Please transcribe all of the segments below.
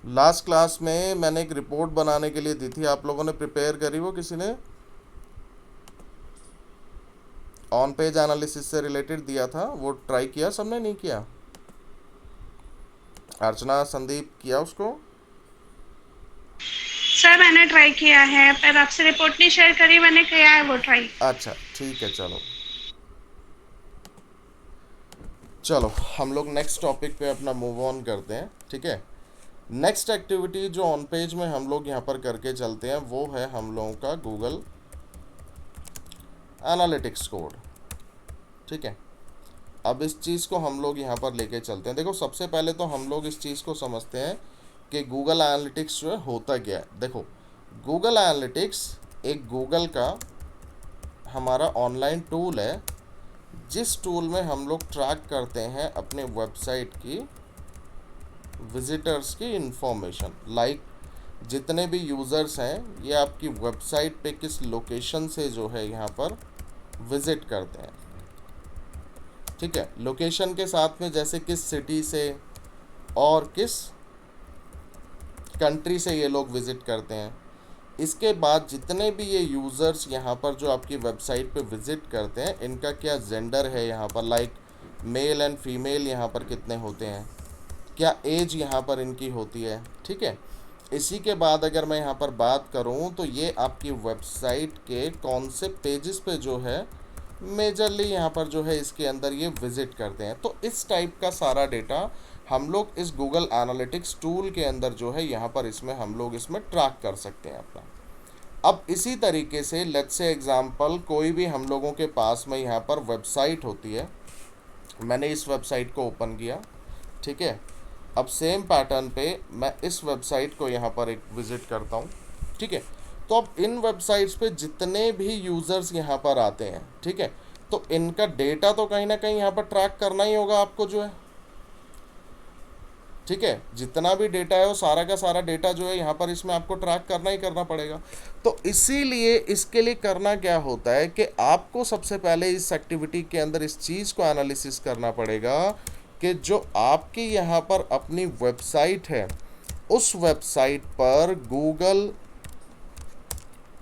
Last class में मैंने एक रिपोर्ट बनाने के लिए दी थी, आप लोगों ने प्रिपेयर करी वो किसी ने? ऑन पेज एनालिसिस से रिलेटेड दिया था, वो ट्राई किया सबने? नहीं किया? अर्चना, संदीप, किया उसको? सर मैंने ट्राई किया है पर आपसे रिपोर्ट नहीं शेयर करी, मैंने किया है वो ट्राई। अच्छा ठीक है, चलो चलो हम लोग नेक्स्ट टॉपिक पे अपना मूव ऑन करते हैं, ठीक है। नेक्स्ट एक्टिविटी जो ऑन पेज में हम लोग यहाँ पर करके चलते हैं वो है हम लोगों का गूगल एनालिटिक्स कोड, ठीक है। अब इस चीज़ को हम लोग यहाँ पर लेके चलते हैं। देखो सबसे पहले तो हम लोग इस चीज़ को समझते हैं कि गूगल एनालिटिक्स जो है होता क्या है। देखो गूगल एनालिटिक्स एक गूगल का हमारा ऑनलाइन टूल है, जिस टूल में हम लोग ट्रैक करते हैं अपने वेबसाइट की विजिटर्स की इंफॉर्मेशन। लाइक जितने भी यूज़र्स हैं ये आपकी वेबसाइट पे किस लोकेशन से जो है यहाँ पर विज़िट करते हैं, ठीक है। लोकेशन के साथ में जैसे किस सिटी से और किस कंट्री से ये लोग विज़िट करते हैं। इसके बाद जितने भी ये यूज़र्स यहाँ पर जो आपकी वेबसाइट पे विज़िट करते हैं इनका क्या जेंडर है यहाँ पर, लाइक मेल एंड फीमेल यहाँ पर कितने होते हैं, क्या एज यहाँ पर इनकी होती है, ठीक है। इसी के बाद अगर मैं यहाँ पर बात करूँ तो ये आपकी वेबसाइट के कौन से पेजेस पे जो है मेजरली यहाँ पर जो है इसके अंदर ये विज़िट करते हैं। तो इस टाइप का सारा डेटा हम लोग इस गूगल एनालिटिक्स टूल के अंदर जो है यहाँ पर इसमें हम लोग इसमें ट्रैक कर सकते हैं अपना। अब इसी तरीके से लेट्स से एग्जांपल कोई भी हम लोगों के पास में यहाँ पर वेबसाइट होती है, मैंने इस वेबसाइट को ओपन किया, ठीक है। अब सेम पैटर्न पे मैं इस वेबसाइट को यहाँ पर एक विज़िट करता हूँ, ठीक है। तो अब इन वेबसाइट्स पे जितने भी यूज़र्स यहाँ पर आते हैं, ठीक है, तो इनका डेटा तो कहीं ना कहीं यहाँ पर ट्रैक करना ही होगा आपको जो है, ठीक है। जितना भी डेटा है वो सारा का सारा डेटा जो है यहाँ पर इसमें आपको ट्रैक करना ही करना पड़ेगा। तो इसीलिए इसके लिए करना क्या होता है कि आपको सबसे पहले इस एक्टिविटी के अंदर इस चीज़ को एनालिसिस करना पड़ेगा कि जो आपकी यहाँ पर अपनी वेबसाइट है उस वेबसाइट पर गूगल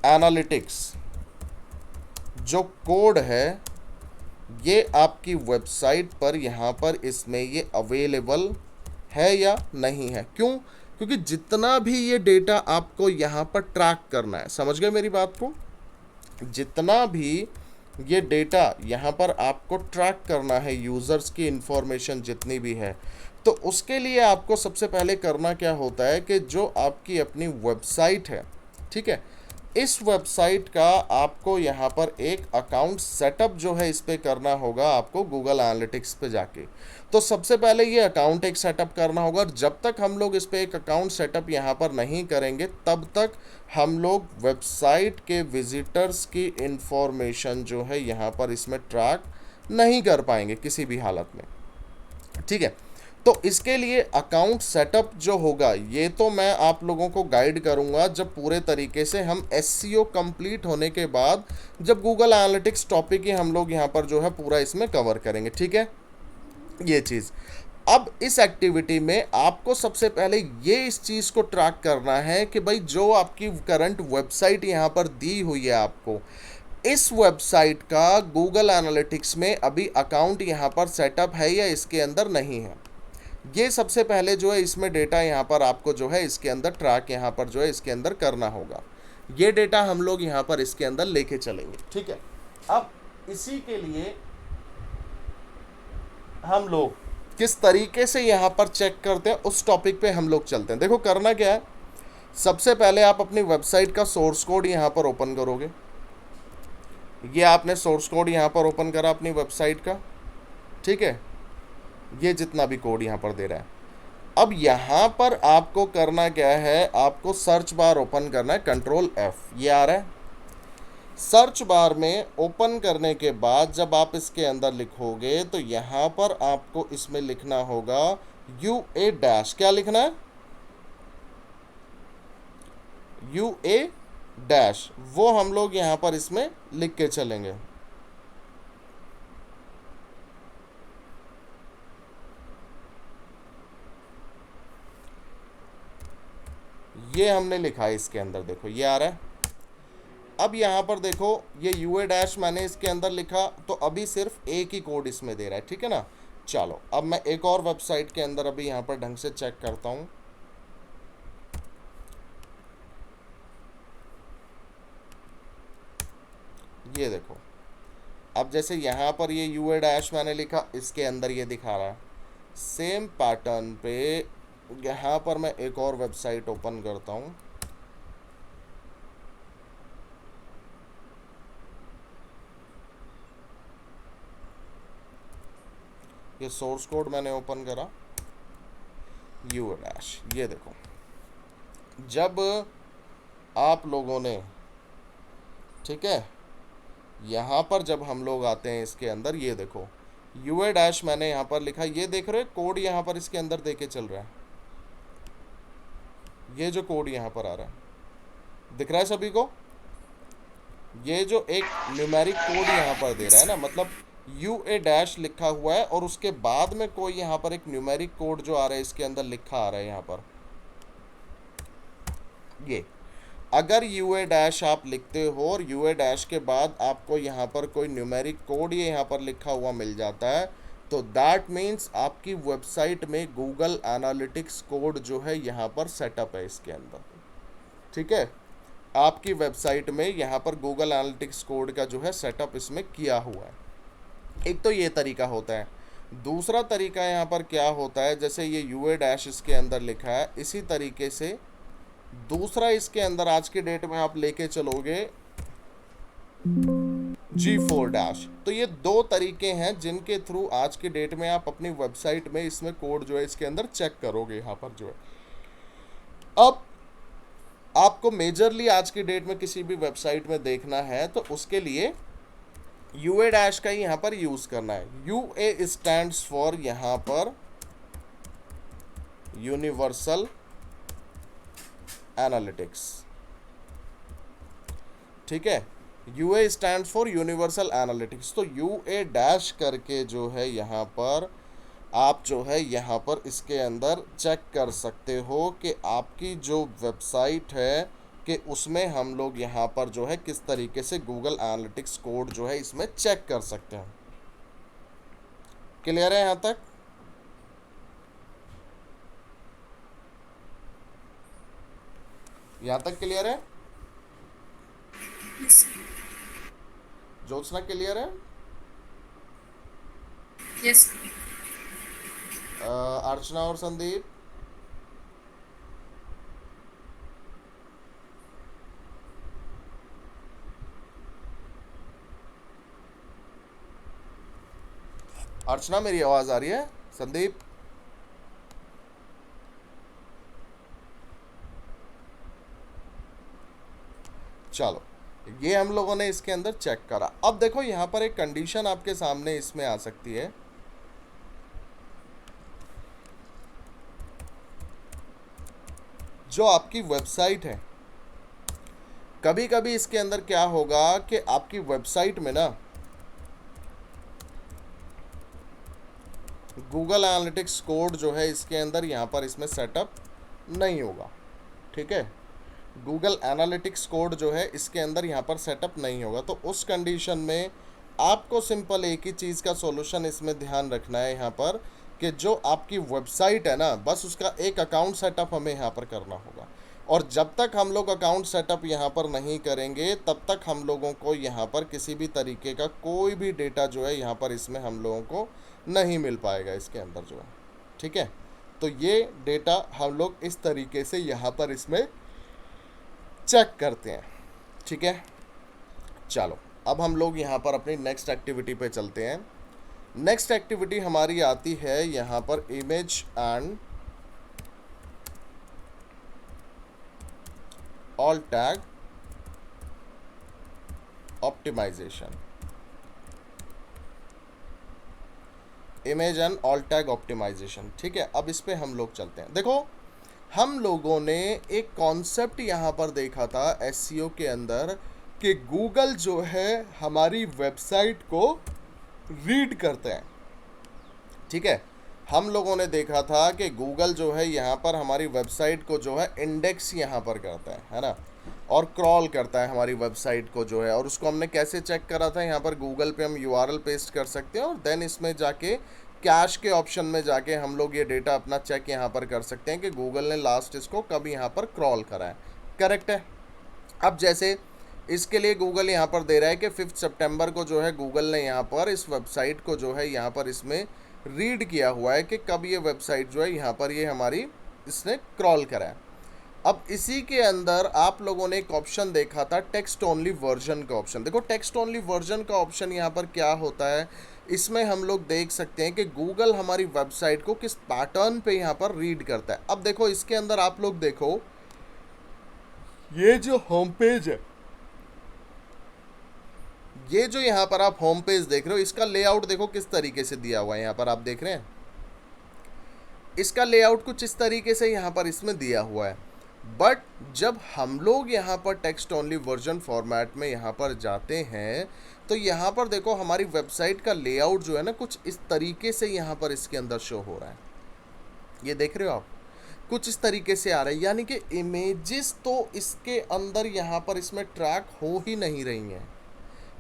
एनालिटिक्स जो कोड है ये आपकी वेबसाइट पर यहाँ पर इसमें ये अवेलेबल है या नहीं है। क्यों? क्योंकि जितना भी ये डेटा आपको यहाँ पर ट्रैक करना है, समझ गए मेरी बात को, जितना भी ये डेटा यहाँ पर आपको ट्रैक करना है, यूज़र्स की इंफॉर्मेशन जितनी भी है, तो उसके लिए आपको सबसे पहले करना क्या होता है कि जो आपकी अपनी वेबसाइट है, ठीक है, इस वेबसाइट का आपको यहाँ पर एक अकाउंट सेटअप जो है इस पे करना होगा आपको गूगल एनालिटिक्स पे जाके। तो सबसे पहले ये अकाउंट एक सेटअप करना होगा, और जब तक हम लोग इस पे एक अकाउंट सेटअप यहाँ पर नहीं करेंगे तब तक हम लोग वेबसाइट के विजिटर्स की इंफॉर्मेशन जो है यहाँ पर इसमें ट्रैक नहीं कर पाएंगे किसी भी हालत में, ठीक है। तो इसके लिए अकाउंट सेटअप जो होगा ये तो मैं आप लोगों को गाइड करूंगा जब पूरे तरीके से हम एससीओ कंप्लीट होने के बाद, जब गूगल एनालिटिक्स टॉपिक ही हम लोग यहाँ पर जो है पूरा इसमें कवर करेंगे, ठीक है, ये चीज़। अब इस एक्टिविटी में आपको सबसे पहले ये इस चीज़ को ट्रैक करना है कि भाई जो आपकी करंट वेबसाइट यहाँ पर दी हुई है आपको, इस वेबसाइट का गूगल एनालिटिक्स में अभी अकाउंट यहाँ पर सेटअप है या इसके अंदर नहीं है। ये सबसे पहले जो है इसमें डेटा यहाँ पर आपको जो है इसके अंदर ट्रैक यहाँ पर जो है इसके अंदर करना होगा। ये डेटा हम लोग यहाँ पर इसके अंदर लेके चलेंगे, ठीक है। अब इसी के लिए हम लोग किस तरीके से यहाँ पर चेक करते हैं उस टॉपिक पे हम लोग चलते हैं। देखो करना क्या है, सबसे पहले आप अपनी वेबसाइट का सोर्स कोड यहाँ पर ओपन करोगे। ये आपने सोर्स कोड यहाँ पर ओपन करा अपनी वेबसाइट का, ठीक है, ये जितना भी कोड यहाँ पर दे रहा है। अब यहाँ पर आपको करना क्या है, आपको सर्च बार ओपन करना है, कंट्रोल एफ, ये आ रहा है। सर्च बार में ओपन करने के बाद जब आप इसके अंदर लिखोगे तो यहाँ पर आपको इसमें लिखना होगा यू ए डैश, क्या लिखना है, यू ए डैश, वो हम लोग यहाँ पर इसमें लिख के चलेंगे। ये हमने लिखा है इसके अंदर, देखो ये आ रहा है। अब यहाँ पर देखो ये यूए डैश मैंने इसके अंदर लिखा, तो अभी सिर्फ एक ही कोड इसमें दे रहा है, ठीक है ना। चलो अब मैं एक और वेबसाइट के अंदर अभी यहाँ पर ढंग से चेक करता हूँ। ये देखो, अब जैसे यहाँ पर ये यूए डैश मैंने लिखा, इसके अंदर ये दिखा रहा है। सेम पैटर्न पे यहाँ पर मैं एक और वेबसाइट ओपन करता हूँ। ये सोर्स कोड मैंने ओपन करा, यूए डैश, ये देखो। जब आप लोगों ने, ठीक है, यहाँ पर जब हम लोग आते हैं इसके अंदर, ये देखो यूए डैश मैंने यहाँ पर लिखा, ये देख रहे हो कोड यहाँ पर इसके अंदर देके चल रहा है। ये जो कोड यहाँ पर आ रहा है दिख रहा है सभी को, ये जो एक न्यूमेरिक कोड यहाँ पर दे रहा है ना, मतलब यूए डैश लिखा हुआ है और उसके बाद में कोई यहाँ पर एक न्यूमेरिक कोड जो आ रहा है इसके अंदर लिखा आ रहा है यहाँ पर। ये अगर यूए डैश आप लिखते हो और यूए डैश के बाद आपको यहाँ पर कोई न्यूमेरिक कोड ये यहाँ पर लिखा हुआ मिल जाता है, तो दैट मीन्स आपकी वेबसाइट में गूगल एनालिटिक्स कोड जो है यहाँ पर सेटअप है इसके अंदर, ठीक है। आपकी वेबसाइट में यहाँ पर गूगल एनालिटिक्स कोड का जो है सेटअप इसमें किया हुआ है। एक तो ये तरीका होता है। दूसरा तरीका यहाँ पर क्या होता है, जैसे ये यूए डैश इसके अंदर लिखा है, इसी तरीके से दूसरा इसके अंदर आज के डेट में आप लेके चलोगे G4 डैश। तो ये दो तरीके हैं जिनके थ्रू आज के डेट में आप अपनी वेबसाइट में इसमें कोड जो है इसके अंदर चेक करोगे यहाँ पर जो है। अब आपको मेजरली आज की डेट में किसी भी वेबसाइट में देखना है तो उसके लिए यूए डैश का ही यहाँ पर यूज करना है। यूए स्टैंड्स फॉर यहाँ पर यूनिवर्सल एनालिटिक्स, ठीक है। UA stands for universal analytics. तो यूए डैश करके जो है यहाँ पर आप जो है यहाँ पर इसके अंदर चेक कर सकते हो कि आपकी जो वेबसाइट है कि उसमें हम लोग यहाँ पर जो है किस तरीके से गूगल एनालिटिक्स कोड जो है इसमें चेक कर सकते हैं। क्लियर है यहाँ तक? यहाँ तक क्लियर है? ज्योत्सना क्लियर है? यस। अर्चना और संदीप? अर्चना मेरी आवाज आ रही है? संदीप? चलो, ये हम लोगों ने इसके अंदर चेक करा। अब देखो यहाँ पर एक कंडीशन आपके सामने इसमें आ सकती है। जो आपकी वेबसाइट है, कभी कभी इसके अंदर क्या होगा कि आपकी वेबसाइट में ना गूगल एनालिटिक्स कोड जो है इसके अंदर यहाँ पर इसमें सेटअप नहीं होगा, ठीक है। गूगल एनालिटिक्स कोड जो है इसके अंदर यहाँ पर सेटअप नहीं होगा। तो उस कंडीशन में आपको सिंपल एक ही चीज़ का सॉल्यूशन इसमें ध्यान रखना है यहाँ पर कि जो आपकी वेबसाइट है ना, बस उसका एक अकाउंट सेटअप हमें यहाँ पर करना होगा। और जब तक हम लोग अकाउंट सेटअप यहाँ पर नहीं करेंगे तब तक हम लोगों को यहाँ पर किसी भी तरीके का कोई भी डेटा जो है यहाँ पर इसमें हम लोगों को नहीं मिल पाएगा इसके अंदर जो है, ठीक है। तो ये डेटा हम लोग इस तरीके से यहाँ पर इसमें चेक करते हैं, ठीक है। चलो अब हम लोग यहाँ पर अपनी नेक्स्ट एक्टिविटी पे चलते हैं। नेक्स्ट एक्टिविटी हमारी आती है यहाँ पर image and all tag optimization. Image and all tag optimization, ठीक है। अब इस पे हम लोग चलते हैं। देखो हम लोगों ने एक कॉन्सेप्ट यहाँ पर देखा था एसईओ के अंदर कि गूगल जो है हमारी वेबसाइट को रीड करते हैं, ठीक है। हम लोगों ने देखा था कि गूगल जो है यहाँ पर हमारी वेबसाइट को जो है इंडेक्स यहाँ पर करता है ना, और क्रॉल करता है हमारी वेबसाइट को जो है। और उसको हमने कैसे चेक करा था, यहाँ पर गूगल पे हम यूआरएल पेस्ट कर सकते हैं और देन इसमें जाके कैश के ऑप्शन में जाके हम लोग ये डेटा अपना चेक यहाँ पर कर सकते हैं कि गूगल ने लास्ट इसको कब यहाँ पर क्रॉल करा है। करेक्ट है। अब जैसे इसके लिए गूगल यहाँ पर दे रहा है कि 5 सितंबर को जो है गूगल ने यहाँ पर इस वेबसाइट को जो है यहाँ पर इसमें रीड किया हुआ है कि कब ये वेबसाइट जो है यहाँ पर ये हमारी इसने क्रॉल करा है। अब इसी के अंदर आप लोगों ने एक ऑप्शन देखा था टेक्स्ट ओनली वर्जन का ऑप्शन। देखो टेक्स्ट ओनली वर्जन का ऑप्शन यहाँ पर क्या होता है, इसमें हम लोग देख सकते हैं कि गूगल हमारी वेबसाइट को किस पैटर्न पे यहाँ पर रीड करता है। अब देखो इसके अंदर आप लोग देखो, ये जो होम पेज है, ये जो यहाँ पर आप होम पेज देख रहे हो, इसका लेआउट देखो किस तरीके से दिया हुआ है। यहाँ पर आप देख रहे हैं इसका लेआउट कुछ इस तरीके से यहाँ पर इसमें दिया हुआ है। बट जब हम लोग यहाँ पर टेक्स्ट ओनली वर्जन फॉर्मेट में यहाँ पर जाते हैं तो यहाँ पर देखो हमारी वेबसाइट का लेआउट जो है ना कुछ इस तरीके से यहाँ पर इसके अंदर शो हो रहा है। ये देख रहे हो आप, कुछ इस तरीके से आ रहा है, यानी कि इमेजेस तो इसके अंदर यहाँ पर इसमें ट्रैक हो ही नहीं रही हैं।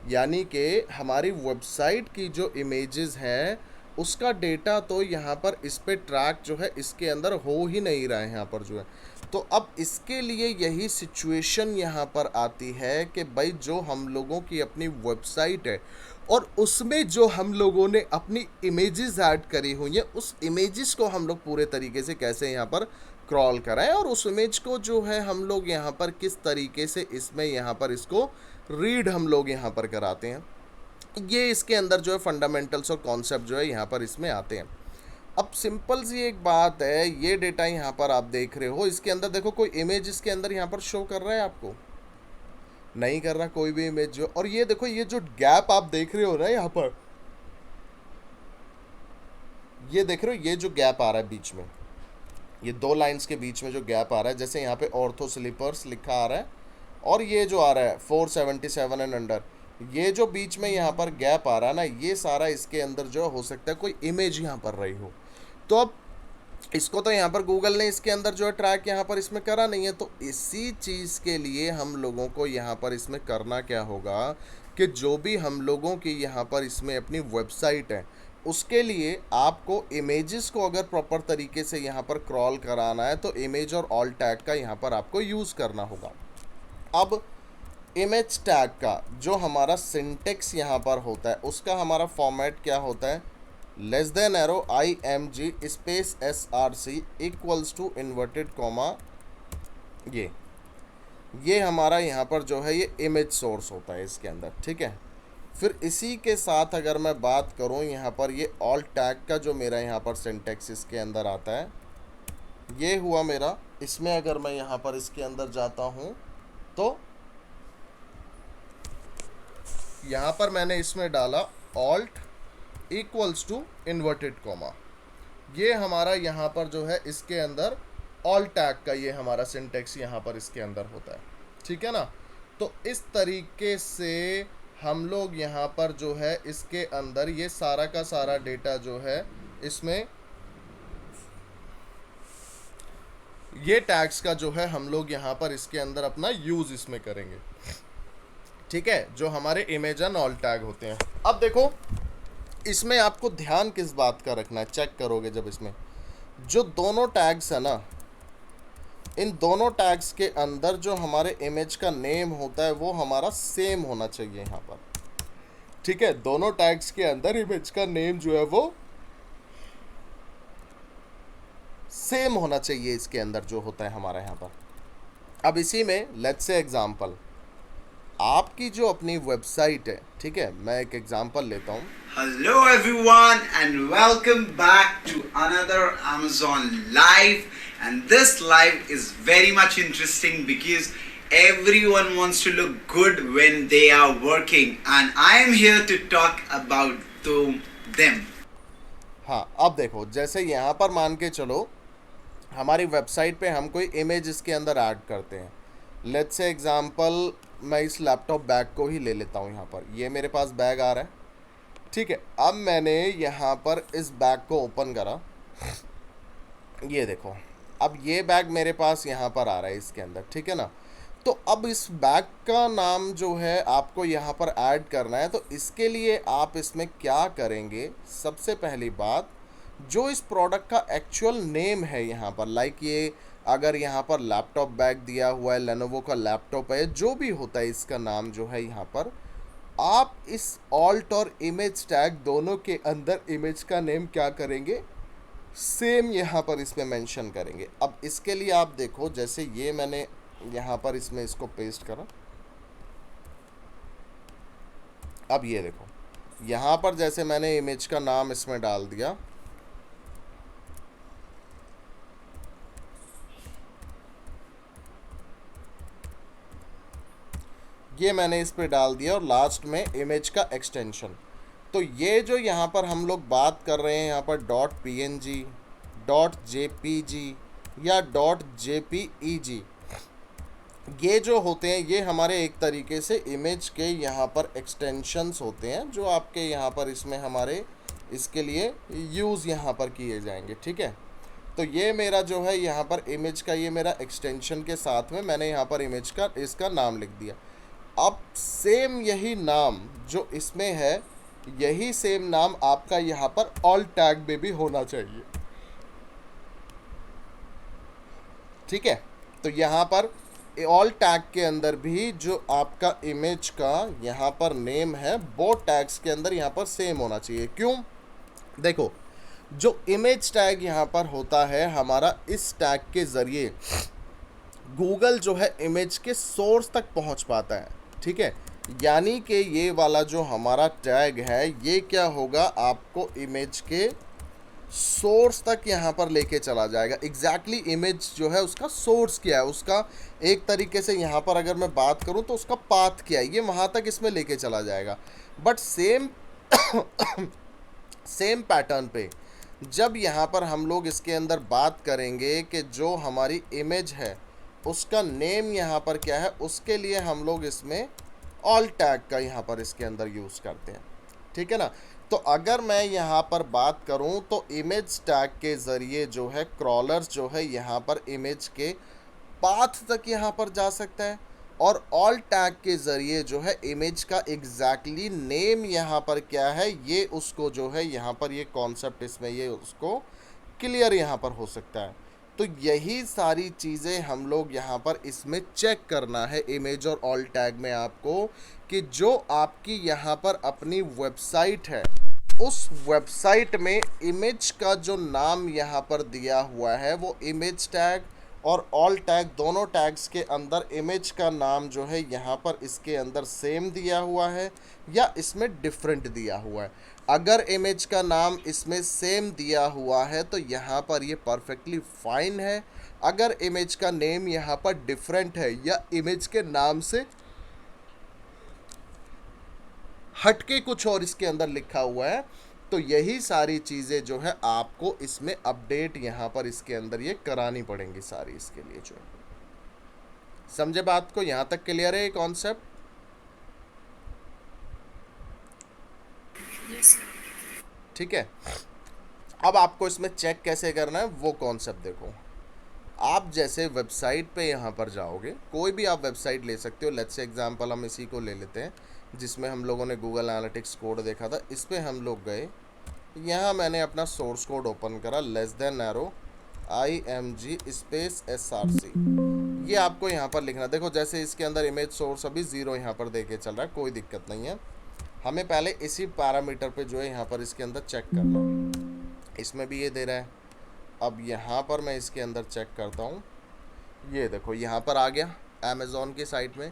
यानी कि हमारी वेबसाइट की जो इमेजेस हैं उसका डेटा तो यहाँ पर इस पे ट्रैक जो है इसके अंदर हो ही नहीं रहा है यहाँ पर जो है। तो अब इसके लिए यही सिचुएशन यहाँ पर आती है कि भाई जो हम लोगों की अपनी वेबसाइट है और उसमें जो हम लोगों ने अपनी इमेजेस ऐड करी हुई हैं, उस इमेजेस को हम लोग पूरे तरीके से कैसे यहाँ पर क्रॉल कराएं और उस इमेज को जो है हम लोग यहाँ पर किस तरीके से इसमें यहाँ पर इसको रीड हम लोग यहाँ पर कराते हैं। ये इसके अंदर जो है फंडामेंटल्स और कॉन्सेप्ट जो है यहाँ पर इसमें आते हैं। अब सिंपल सी एक बात है, ये डेटा यहाँ पर आप देख रहे हो, इसके अंदर देखो कोई इमेज इसके अंदर यहाँ पर शो कर रहा है आपको, नहीं कर रहा कोई भी इमेज जो। और ये देखो ये जो गैप आप देख रहे हो ना यहाँ पर, ये देख रहे हो ये जो गैप आ रहा है बीच में, ये दो लाइंस के बीच में जो गैप आ रहा है, जैसे यहाँ पे ऑर्थो स्लीपर्स लिखा आ रहा है और ये जो आ रहा है 477 एंड अंडर, ये जो बीच में यहाँ पर गैप आ रहा है ना, ये सारा इसके अंदर जो हो सकता है कोई इमेज यहाँ पर रही हो। तो अब इसको तो यहाँ पर गूगल ने इसके अंदर जो है ट्रैक यहाँ पर इसमें करा नहीं है। तो इसी चीज़ के लिए हम लोगों को यहाँ पर इसमें करना क्या होगा कि जो भी हम लोगों की यहाँ पर इसमें अपनी वेबसाइट है उसके लिए आपको इमेजेस को अगर प्रॉपर तरीके से यहाँ पर क्रॉल कराना है तो इमेज और ऑल टैग का यहाँ पर आपको यूज़ करना होगा। अब इमेज टैग का जो हमारा सिंटेक्स यहाँ पर होता है उसका हमारा फॉर्मेट क्या होता है, less than arrow IMG space SRC equals to inverted comma, ये हमारा यहाँ पर जो है ये इमेज सोर्स होता है इसके अंदर। ठीक है, फिर इसी के साथ अगर मैं बात करूँ यहाँ पर ये ऑल टैग का जो मेरा यहाँ पर सिंटेक्स इसके अंदर आता है, ये हुआ मेरा। इसमें अगर मैं यहाँ पर इसके अंदर जाता हूँ तो यहाँ पर मैंने इसमें डाला alt equals to inverted comma, ये हमारा यहाँ पर जो है इसके अंदर ऑल टैग का ये हमारा सिंटेक्स यहाँ पर इसके अंदर होता है। ठीक है ना, तो इस तरीके से हम लोग यहाँ पर जो है इसके अंदर ये सारा का सारा डेटा जो है इसमें ये टैग्स का जो है हम लोग यहाँ पर इसके अंदर अपना यूज़ इसमें करेंगे। ठीक है, जो हमारे इमेज एंड ऑल टैग होते हैं। अब देखो इसमें आपको ध्यान किस बात का रखना है, चेक करोगे जब इसमें जो दोनों टैग्स है ना, इन दोनों टैग्स के अंदर जो हमारे इमेज का नेम होता है वो हमारा सेम होना चाहिए यहाँ पर। ठीक है, दोनों टैग्स के अंदर इमेज का नेम जो है वो सेम होना चाहिए इसके अंदर जो होता है हमारा यहाँ पर। अब इसी में लेट्स से एग्जांपल, आपकी जो अपनी वेबसाइट है, ठीक है, मैं एक एग्जांपल लेता हूँ। Hello everyone and welcome back to another Amazon live, and this live is very much interesting because everyone wants to look good when they are working and I am here to talk about them. हाँ, अब देखो जैसे यहाँ पर मान के चलो हमारी वेबसाइट पे हम कोई इमेज इसके अंदर ऐड करते हैं। लेट्स से एग्जांपल मैं इस लैपटॉप बैग को ही ले लेता हूँ। यहाँ पर ये मेरे पास बैग आ रहा है। ठीक है, अब मैंने यहाँ पर इस बैग को ओपन करा ये देखो, अब ये बैग मेरे पास यहाँ पर आ रहा है इसके अंदर, ठीक है ना। तो अब इस बैग का नाम जो है आपको यहाँ पर ऐड करना है। तो इसके लिए आप इसमें क्या करेंगे, सबसे पहली बात, जो इस प्रोडक्ट का एक्चुअल नेम है यहाँ पर, लाइक ये अगर यहाँ पर लैपटॉप बैग दिया हुआ है, लेनोवो का लैपटॉप है, जो भी होता है इसका नाम जो है यहाँ पर, आप इस ऑल्ट और इमेज टैग दोनों के अंदर इमेज का नेम क्या करेंगे, सेम यहाँ पर इसमें मेंशन करेंगे। अब इसके लिए आप देखो, जैसे ये मैंने यहाँ पर इसमें इसको पेस्ट करा, अब ये देखो यहाँ पर जैसे मैंने इमेज का नाम इसमें डाल दिया, ये मैंने इस पे डाल दिया और लास्ट में इमेज का एक्सटेंशन। तो ये जो यहाँ पर हम लोग बात कर रहे हैं यहाँ पर .png, .jpg या .jpeg, ये जो होते हैं ये हमारे एक तरीके से इमेज के यहाँ पर एक्सटेंशंस होते हैं, जो आपके यहाँ पर इसमें हमारे इसके लिए यूज़ यहाँ पर किए जाएंगे, ठीक है। तो ये मेरा जो है यहाँ पर इमेज का ये मेरा एक्सटेंशन के साथ में मैंने यहाँ पर इमेज का इसका नाम लिख दिया। अब सेम यही नाम जो इसमें है, यही सेम नाम आपका यहाँ पर ऑल्ट टैग में भी होना चाहिए, ठीक है। तो यहाँ पर ऑल टैग के अंदर भी जो आपका इमेज का यहाँ पर नेम है, वो टैग्स के अंदर यहाँ पर सेम होना चाहिए। क्यों, देखो जो इमेज टैग यहाँ पर होता है हमारा, इस टैग के ज़रिए गूगल जो है इमेज के सोर्स तक पहुँच पाता है, ठीक है। यानी कि ये वाला जो हमारा टैग है ये क्या होगा, आपको इमेज के सोर्स तक यहाँ पर लेके चला जाएगा। एग्जैक्टली इमेज जो है उसका सोर्स क्या है, उसका एक तरीके से यहाँ पर अगर मैं बात करूँ तो उसका पाथ क्या है, ये वहाँ तक इसमें लेके चला जाएगा। बट सेम सेम पैटर्न पे जब यहाँ पर हम लोग इसके अंदर बात करेंगे कि जो हमारी इमेज है उसका नेम यहाँ पर क्या है, उसके लिए हम लोग इसमें ऑल टैग का यहाँ पर इसके अंदर यूज़ करते हैं, ठीक है ना। तो अगर मैं यहाँ पर बात करूँ तो इमेज टैग के ज़रिए जो है क्रॉलर्स जो है यहाँ पर इमेज के पाथ तक यहाँ पर जा सकता है, और ऑल टैग के ज़रिए जो है इमेज का एग्जैक्टली नेम यहाँ पर क्या है, ये उसको जो है यहाँ पर ये कॉन्सेप्ट इसमें ये उसको क्लियर यहाँ पर हो सकता है। तो यही सारी चीज़ें हम लोग यहाँ पर इसमें चेक करना है इमेज और ऑल टैग में आपको, कि जो आपकी यहाँ पर अपनी वेबसाइट है उस वेबसाइट में इमेज का जो नाम यहाँ पर दिया हुआ है वो इमेज टैग और ऑल टैग दोनों टैग्स के अंदर इमेज का नाम जो है यहाँ पर इसके अंदर सेम दिया हुआ है या इसमें डिफरेंट दिया हुआ है। अगर इमेज का नाम इसमें सेम दिया हुआ है तो यहाँ पर ये परफेक्टली फाइन है। अगर इमेज का नेम यहाँ पर डिफरेंट है या इमेज के नाम से हटके कुछ और इसके अंदर लिखा हुआ है, तो यही सारी चीज़ें जो है आपको इसमें अपडेट यहाँ पर इसके अंदर ये करानी पड़ेंगी सारी इसके लिए जो है। समझे बात को, यहाँ तक क्लियर है ये कॉन्सेप्ट? ठीक है। अब आपको इसमें चेक कैसे करना है वो कॉन्सेप्ट देखो। आप जैसे वेबसाइट पे यहाँ पर जाओगे, कोई भी आप वेबसाइट ले सकते हो। लेट्स से एग्जांपल हम इसी को ले लेते हैं जिसमें हम लोगों ने गूगल एनालिटिक्स कोड देखा था। इस पे हम लोग गए, यहाँ मैंने अपना सोर्स कोड ओपन करा, >@ IMG स्पेस SRC। ये आपको यहाँ पर लिखना। देखो जैसे इसके अंदर इमेज सोर्स अभी 0 यहाँ पर देके चल रहा है, कोई दिक्कत नहीं है। हमें पहले इसी पैरामीटर पे जो है यहाँ पर इसके अंदर चेक करना है। इसमें भी ये दे रहा है। अब यहाँ पर मैं इसके अंदर चेक करता हूँ, ये देखो यहाँ पर आ गया अमेज़ॉन की साइट में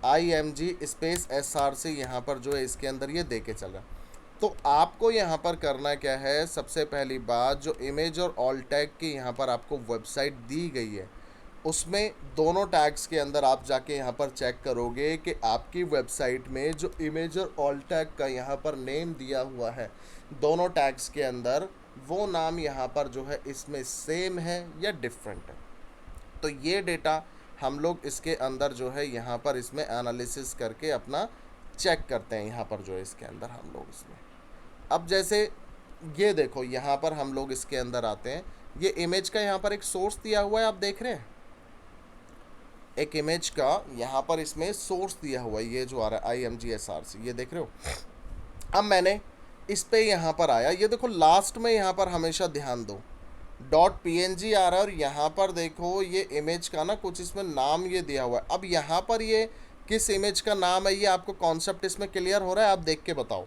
IMG स्पेस SRC यहाँ पर जो है इसके अंदर ये देके चल रहा है। तो आपको यहाँ पर करना क्या है, सबसे पहली बात जो इमेज और ऑल टैग की यहाँ पर आपको वेबसाइट दी गई है उसमें दोनों टैग्स के अंदर आप जाके यहाँ पर चेक करोगे कि आपकी वेबसाइट में जो इमेज और ऑल टैग का यहाँ पर नेम दिया हुआ है दोनों टैग्स के अंदर, वो नाम यहाँ पर जो है इसमें सेम है या डिफरेंट है। तो ये डेटा हम लोग इसके अंदर जो है यहाँ पर इसमें एनालिसिस करके अपना चेक करते हैं यहाँ पर जो है इसके अंदर हम लोग इसमें। अब जैसे ये देखो यहाँ पर हम लोग इसके अंदर आते हैं, ये इमेज का यहाँ पर एक सोर्स दिया हुआ है, आप देख रहे हैं, एक इमेज का यहाँ पर इसमें सोर्स दिया हुआ है, ये जो आ रहा है IMGSRC, ये देख रहे हो। अब मैंने इस पे यहाँ पर आया, ये देखो लास्ट में यहाँ पर हमेशा ध्यान दो .png आ रहा है, और यहाँ पर देखो ये इमेज का ना कुछ इसमें नाम ये दिया हुआ है। अब यहाँ पर ये किस इमेज का नाम है, ये आपको कॉन्सेप्ट इसमें क्लियर हो रहा है, आप देख के बताओ।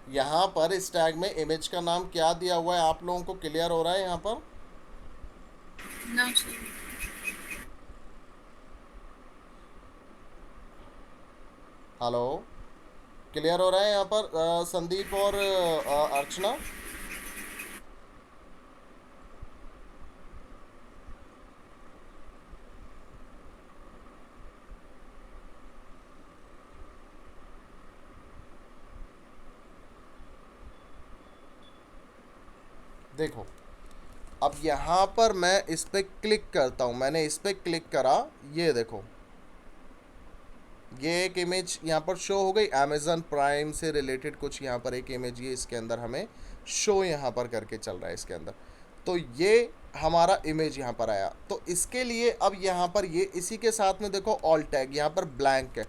यहाँ पर इस टैग में इमेज का नाम क्या दिया हुआ है, आप लोगों को क्लियर हो रहा है यहाँ पर? No sir. हेलो, क्लियर हो रहा है यहाँ पर संदीप और अर्चना? देखो अब यहाँ पर मैं इस पर क्लिक करता हूँ, मैंने इस पर क्लिक करा, ये देखो ये एक इमेज यहाँ पर शो हो गई, अमेज़न प्राइम से रिलेटेड कुछ यहाँ पर एक इमेज ये इसके अंदर हमें शो यहाँ पर करके चल रहा है इसके अंदर। तो ये हमारा इमेज यहाँ पर आया, तो इसके लिए अब यहाँ पर ये इसी के साथ में देखो ऑल टैग यहाँ पर ब्लैंक है।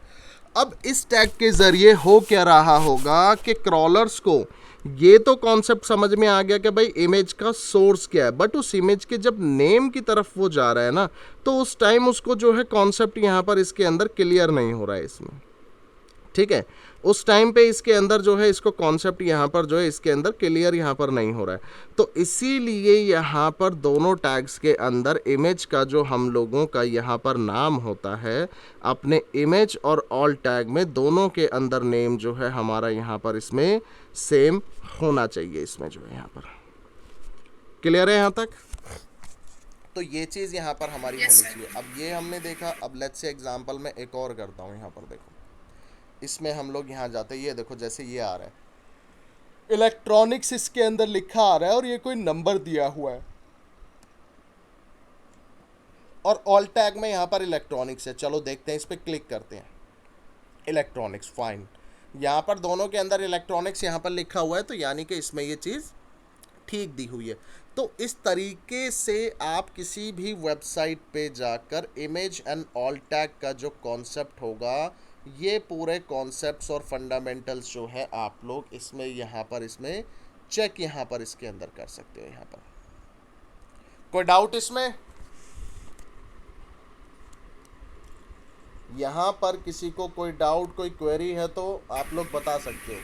अब इस टैग के ज़रिए हो क्या रहा होगा कि क्रॉलर्स को ये तो कॉन्सेप्ट समझ में आ गया कि भाई इमेज का सोर्स क्या है, बट उस इमेज के जब नेम की तरफ वो जा रहा है ना, तो उस टाइम उसको जो है कॉन्सेप्ट यहाँ पर इसके अंदर क्लियर नहीं हो रहा है इसमें, ठीक है। उस टाइम पे इसके अंदर जो है इसको कॉन्सेप्ट यहाँ पर जो है इसके अंदर क्लियर यहाँ पर नहीं हो रहा है। तो इसीलिए यहाँ पर दोनों टैग्स के अंदर इमेज का जो हम लोगों का यहाँ पर नाम होता है, अपने इमेज और ऑल टैग में दोनों के अंदर नेम जो है हमारा यहाँ पर इसमें सेम होना चाहिए, इसमें जो है यहाँ पर क्लियर है यहाँ तक। तो ये चीज़ यहाँ पर हमारी होनी चाहिए। अब ये हमने देखा, अब लेट्स से एग्जांपल में एक और करता हूँ। यहाँ पर देखो इसमें हम लोग यहाँ जाते हैं, ये देखो जैसे ये आ रहा है इलेक्ट्रॉनिक्स इसके अंदर लिखा आ रहा है और ये कोई नंबर दिया हुआ है, और ऑल टैग में यहाँ पर इलेक्ट्रॉनिक्स है। चलो देखते हैं, इस पर क्लिक करते हैं, इलेक्ट्रॉनिक्स, फाइन। यहाँ पर दोनों के अंदर इलेक्ट्रॉनिक्स यहाँ पर लिखा हुआ है, तो यानी कि इसमें ये चीज़ ठीक दी हुई है। तो इस तरीके से आप किसी भी वेबसाइट पे जाकर इमेज एंड ऑल टैग का जो कॉन्सेप्ट होगा, ये पूरे कॉन्सेप्ट्स और फंडामेंटल्स जो है आप लोग इसमें यहाँ पर इसमें चेक यहाँ पर इसके अंदर कर सकते हो। यहाँ पर कोई डाउट इसमें? यहाँ पर किसी को कोई डाउट, कोई क्वेरी है तो आप लोग बता सकते हो।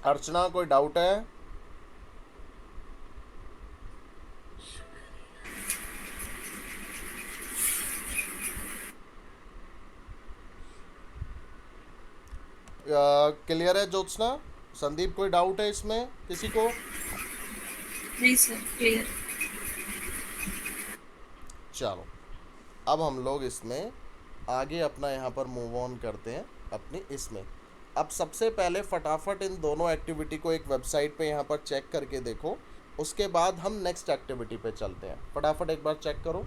अर्चना कोई डाउट है? क्लियर है ज्योत्सना? संदीप कोई डाउट है इसमें किसी को? नहीं सर, क्लियर। चलो अब हम लोग इसमें आगे अपना यहाँ पर मूव ऑन करते हैं अपनी इसमें। अब सबसे पहले फटाफट इन दोनों एक्टिविटी को एक वेबसाइट पे यहाँ पर चेक करके देखो, उसके बाद हम नेक्स्ट एक्टिविटी पे चलते हैं। फटाफट एक बार चेक करो।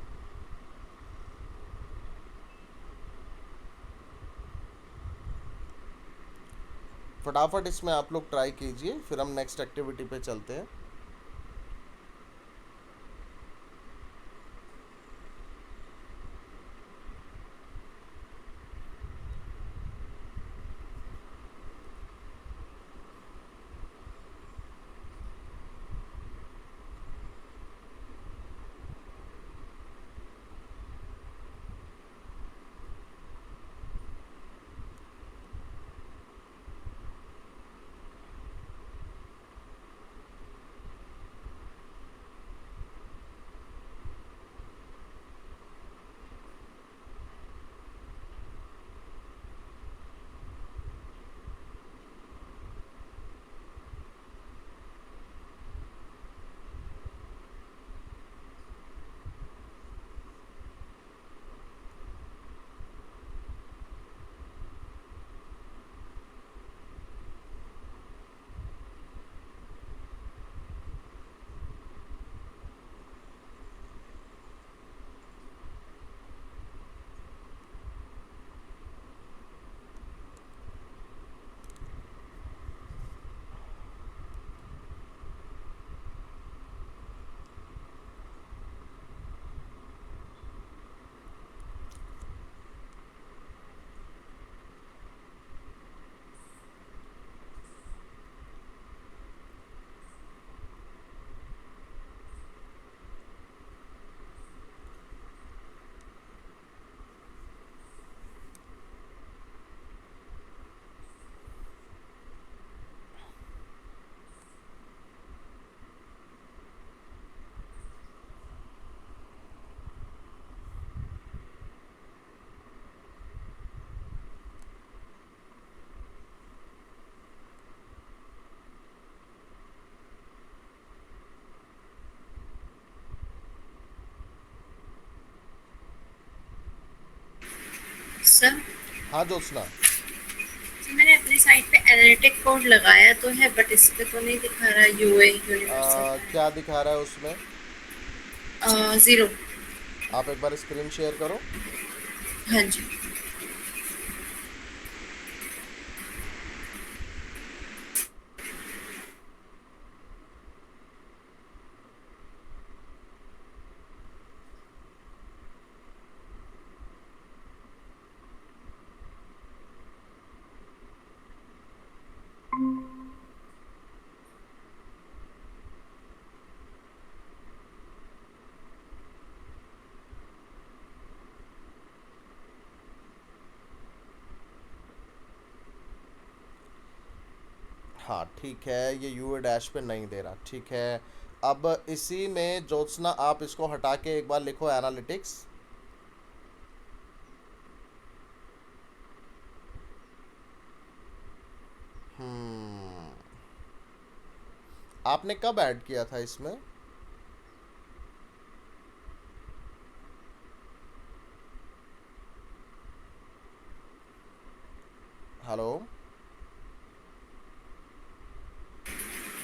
फटाफट इसमें आप लोग ट्राई कीजिए, फिर हम नेक्स्ट एक्टिविटी पे चलते हैं। सर हाँ ज्योत्सना, मैंने अपनी साइट पे एनालिटिक कोड लगाया तो है, बट इस पे तो नहीं दिखा रहा यूए यूनिवर्सल क्या दिखा रहा है उसमें? 0। आप एक बार स्क्रीन शेयर करो। हाँ जी। हाँ ठीक है, ये यूए डैश पे नहीं दे रहा, ठीक है। अब इसी में ज्योत्सना आप इसको हटा के एक बार लिखो एनालिटिक्स। आपने कब ऐड किया था इसमें? हेलो,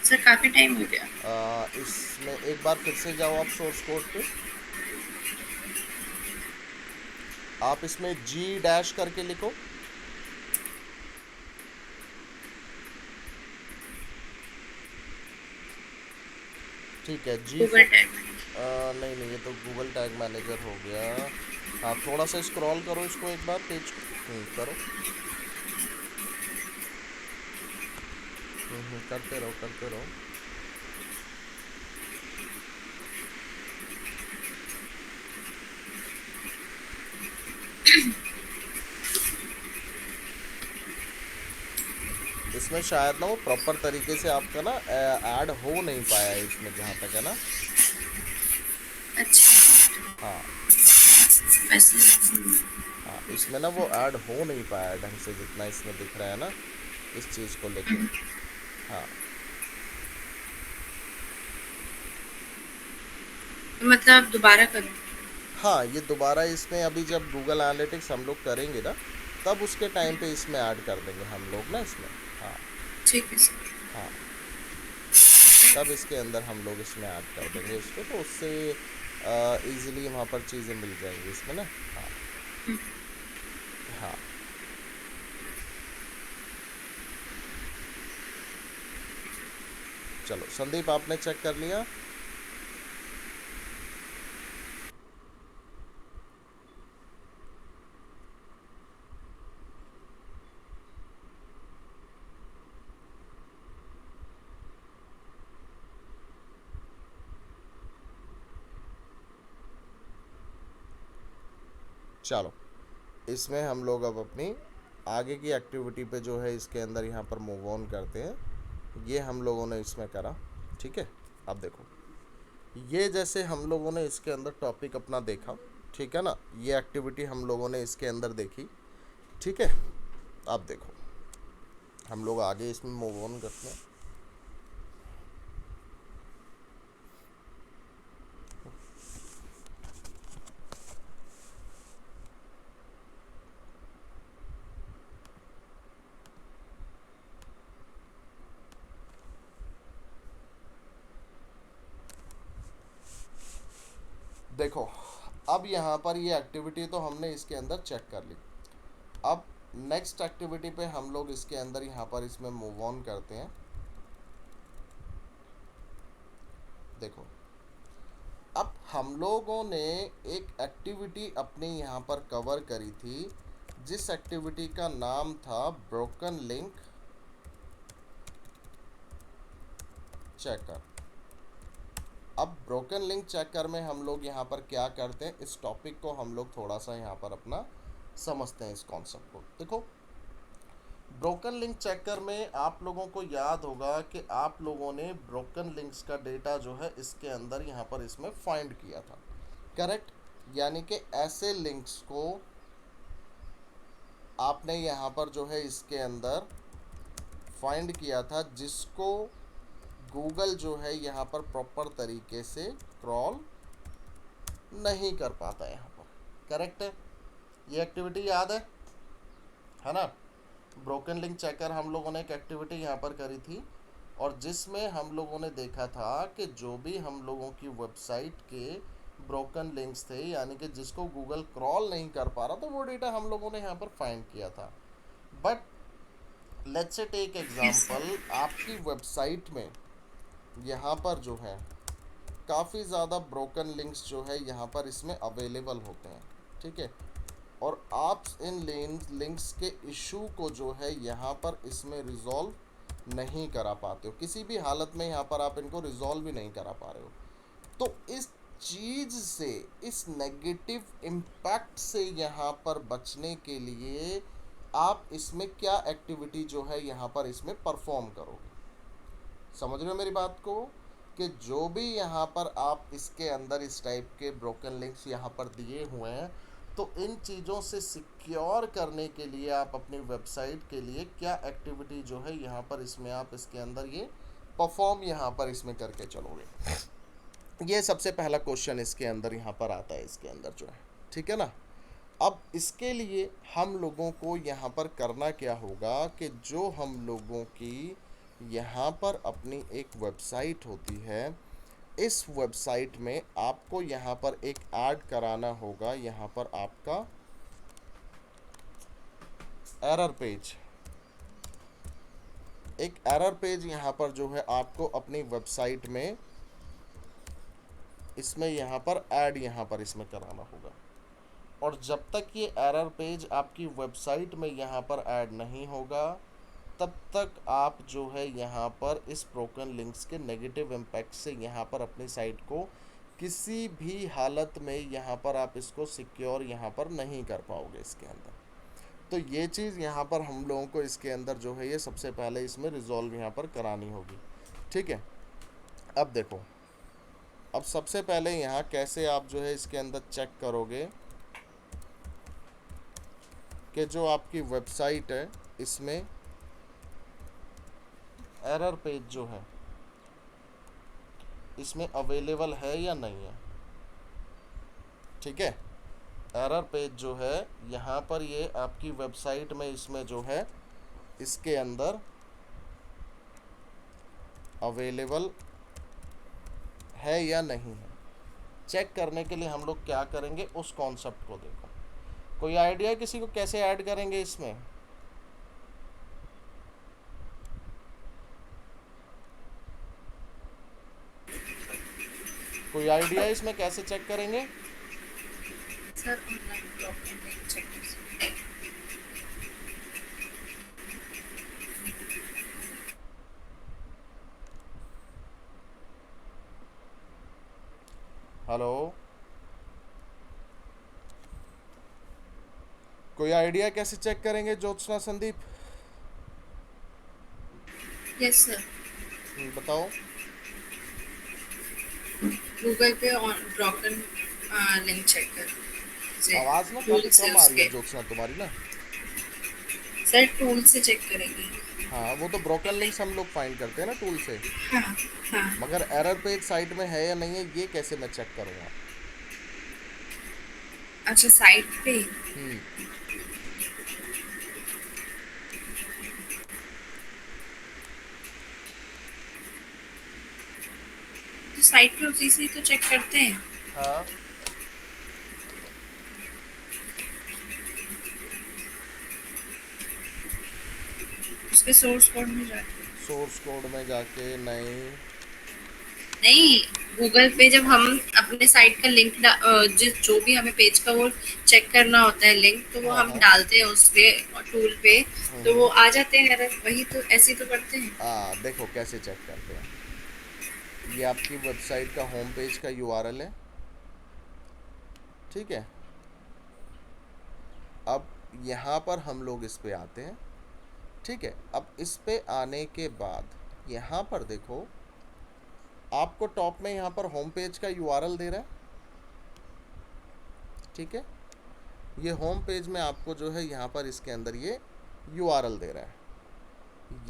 सर काफी टाइम हो गया। इसमें एक बार फिर से जाओ आप सोर्स कोड पे। आप इसमें जी डैश करके लिखो। ठीक है जी गूगल टैग। नहीं नहीं, ये तो गूगल टैग मैनेजर हो गया। हाँ थोड़ा सा स्क्रॉल करो इसको एक बार पेज करो। करते रहो करते रहो। इसमें शायद ना वो प्रॉपर तरीके से आपका ना ऐड हो नहीं पाया है इसमें, जहाँ तक है ना। अच्छा हाँ वैसे। हाँ, इसमें ना वो ऐड हो नहीं पाया है ढंग से, जितना इसमें दिख रहा है ना इस चीज़ को लेके। हाँ मतलब दोबारा करूँ? हाँ, ये दोबारा इसमें अभी जब गूगल एनालिटिक्स हम लोग करेंगे ना, तब उसके टाइम पे इसमें ऐड कर देंगे हम लोग ना इसमें। हाँ ठीक है सर। हाँ, तब इसके अंदर हम लोग इसमें ऐड कर देंगे इसको, तो उससे इजीली वहाँ पर चीज़ें मिल जाएंगी इसमें ना। हाँ हाँ चलो संदीप, आपने चेक कर लिया? चलो इसमें हम लोग अब अपनी आगे की एक्टिविटी पे जो है इसके अंदर यहाँ पर मूव ऑन करते हैं। ये हम लोगों ने इसमें करा, ठीक है। अब देखो, ये जैसे हम लोगों ने इसके अंदर टॉपिक अपना देखा, ठीक है ना, ये एक्टिविटी हम लोगों ने इसके अंदर देखी, ठीक है। अब देखो हम लोग आगे इसमें मूव ऑन करते हैं। देखो अब यहाँ पर ये एक्टिविटी तो हमने इसके अंदर चेक कर ली। अब नेक्स्ट एक्टिविटी पे हम लोग इसके अंदर यहाँ पर इसमें मूव ऑन करते हैं। देखो अब हम लोगों ने एक एक्टिविटी अपने यहाँ पर कवर करी थी, जिस एक्टिविटी का नाम था ब्रोकन लिंक चेकर। अब ब्रोकन लिंक चेकर में हम लोग यहाँ पर क्या करते हैं, इस टॉपिक को हम लोग थोड़ा सा यहाँ पर अपना समझते हैं इस कॉन्सेप्ट को। देखो ब्रोकन लिंक चेकर में आप लोगों को याद होगा कि आप लोगों ने ब्रोकन लिंक्स का डेटा जो है इसके अंदर यहाँ पर इसमें फाइंड किया था, करेक्ट। यानी कि ऐसे लिंक्स को आपने यहाँ पर जो है इसके अंदर फाइंड किया था जिसको गूगल जो है यहाँ पर प्रॉपर तरीके से क्रॉल नहीं कर पाता यहाँ पर, करेक्ट है। ये एक्टिविटी याद है? है ना। ब्रोकन लिंक चेकर हम लोगों ने एक एक्टिविटी यहाँ पर करी थी, और जिसमें हम लोगों ने देखा था कि जो भी हम लोगों की वेबसाइट के ब्रोकन लिंक्स थे, यानी कि जिसको गूगल क्रॉल नहीं कर पा रहा, तो वो डेटा हम लोगों ने यहाँ पर फाइंड किया था। But let's say take yes sir. Example, आपकी वेबसाइट में यहाँ पर जो है काफ़ी ज़्यादा ब्रोकन लिंक्स जो है यहाँ पर इसमें अवेलेबल होते हैं, ठीक है। और आप इन लिंक्स के इशू को जो है यहाँ पर इसमें रिजॉल्व नहीं करा पाते हो, किसी भी हालत में यहाँ पर आप इनको रिजॉल्व भी नहीं करा पा रहे हो। तो इस चीज़ से, इस नेगेटिव इम्पैक्ट से यहाँ पर बचने के लिए आप इसमें क्या एक्टिविटी जो है यहाँ पर इसमें परफॉर्म करोगे। समझ रहे हो मेरी बात को, कि जो भी यहाँ पर आप इसके अंदर इस टाइप के ब्रोकन लिंक्स यहाँ पर दिए हुए हैं, तो इन चीज़ों से सिक्योर करने के लिए आप अपनी वेबसाइट के लिए क्या एक्टिविटी जो है यहाँ पर इसमें आप इसके अंदर ये परफॉर्म यहाँ पर इसमें करके चलोगे। ये सबसे पहला क्वेश्चन इसके अंदर यहाँ पर आता है, इसके अंदर जो है, ठीक है ना। अब इसके लिए हम लोगों को यहाँ पर करना क्या होगा कि जो हम लोगों की यहाँ पर अपनी एक वेबसाइट होती है, इस वेबसाइट में आपको यहाँ पर एक ऐड कराना होगा, यहाँ पर आपका एरर पेज, एक एरर पेज यहाँ पर जो है आपको अपनी वेबसाइट में इसमें यहाँ पर ऐड यहाँ पर इसमें कराना होगा। और जब तक ये एरर पेज आपकी वेबसाइट में यहाँ पर ऐड नहीं होगा, तब तक आप जो है यहाँ पर इस ब्रोकन लिंक्स के नेगेटिव इम्पैक्ट से यहाँ पर अपनी साइट को किसी भी हालत में यहाँ पर आप इसको सिक्योर यहाँ पर नहीं कर पाओगे इसके अंदर। तो ये चीज़ यहाँ पर हम लोगों को इसके अंदर जो है ये सबसे पहले इसमें रिजॉल्व यहाँ पर करानी होगी, ठीक है। अब देखो, अब सबसे पहले यहाँ कैसे आप जो है इसके अंदर चेक करोगे कि जो आपकी वेबसाइट है इसमें एरर पेज जो है इसमें अवेलेबल है या नहीं है, ठीक है। एरर पेज जो है यहाँ पर ये आपकी वेबसाइट में इसमें जो है इसके अंदर अवेलेबल है या नहीं है, चेक करने के लिए हम लोग क्या करेंगे, उस कॉन्सेप्ट को देखो। कोई आइडिया किसी को कैसे ऐड करेंगे इसमें? कोई आइडिया इसमें कैसे चेक करेंगे? Sir online broken link checker से। हेलो, कोई आइडिया कैसे चेक करेंगे ज्योत्सना, संदीप? Yes sir. बताओ। गूगल पे ब्रोकन लिंक चेकर से आवाज़ ना टूल काफ़ी से कम आ रही है उसके। ज्योत्सना तुम्हारी ना। सर टूल से चेक करेंगे। हाँ, वो तो ब्रोकन लिंक्स हम लोग फाइंड करते हैं ना टूल से, हाँ हाँ। मगर एरर पेज साइट में है या नहीं है ये कैसे मैं चेक करूँगा? अच्छा साइट पे। तो साइट पे उसी से तो चेक करते हैं। हाँ, उसके सोर्स कोड में जाके। सोर्स कोड में जाके नहीं। नहीं, गूगल पे जब हम अपने साइट का लिंक जिस जो भी हमें पेज का वो चेक करना होता है लिंक, तो वो हाँ हम हाँ डालते हैं उस पे और टूल पे, तो वो आ जाते हैं एरर। वही तो ऐसे ही तो करते हैं। देखो कैसे चेक करते हैं। ये आपकी वेबसाइट का होम पेज का यूआरएल है, ठीक है। अब यहाँ पर हम लोग इस पे आते हैं, ठीक है। अब इस पे आने के बाद यहाँ पर देखो, आपको टॉप में यहाँ पर होम पेज का यूआरएल दे रहा है, ठीक है। ये होम पेज में आपको जो है यहाँ पर इसके अंदर ये यूआरएल दे रहा है।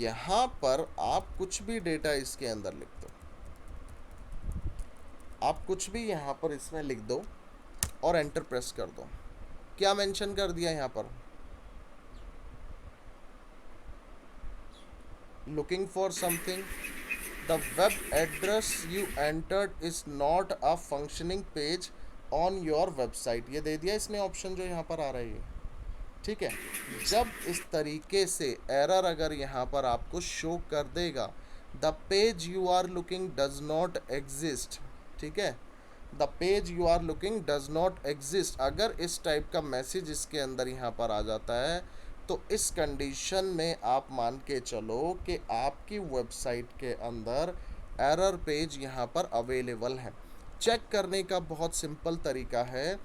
यहाँ पर आप कुछ भी डेटा इसके अंदर लिख दो, आप कुछ भी यहाँ पर इसमें लिख दो और एंटर प्रेस कर दो। क्या मेंशन कर दिया यहाँ पर? looking for something, the web address you entered is not a functioning page on your website। ये दे दिया इसने ऑप्शन जो यहाँ पर आ रहा है, ठीक है। जब इस तरीके से एरर अगर यहाँ पर आपको शो कर देगा, the page you are looking does not exist, ठीक है, the page you are looking does not exist, अगर इस टाइप का मैसेज इसके अंदर यहाँ पर आ जाता है, तो इस कंडीशन में आप मान के चलो कि आपकी वेबसाइट के अंदर एरर पेज यहाँ पर अवेलेबल है। चेक करने का बहुत सिंपल तरीका है,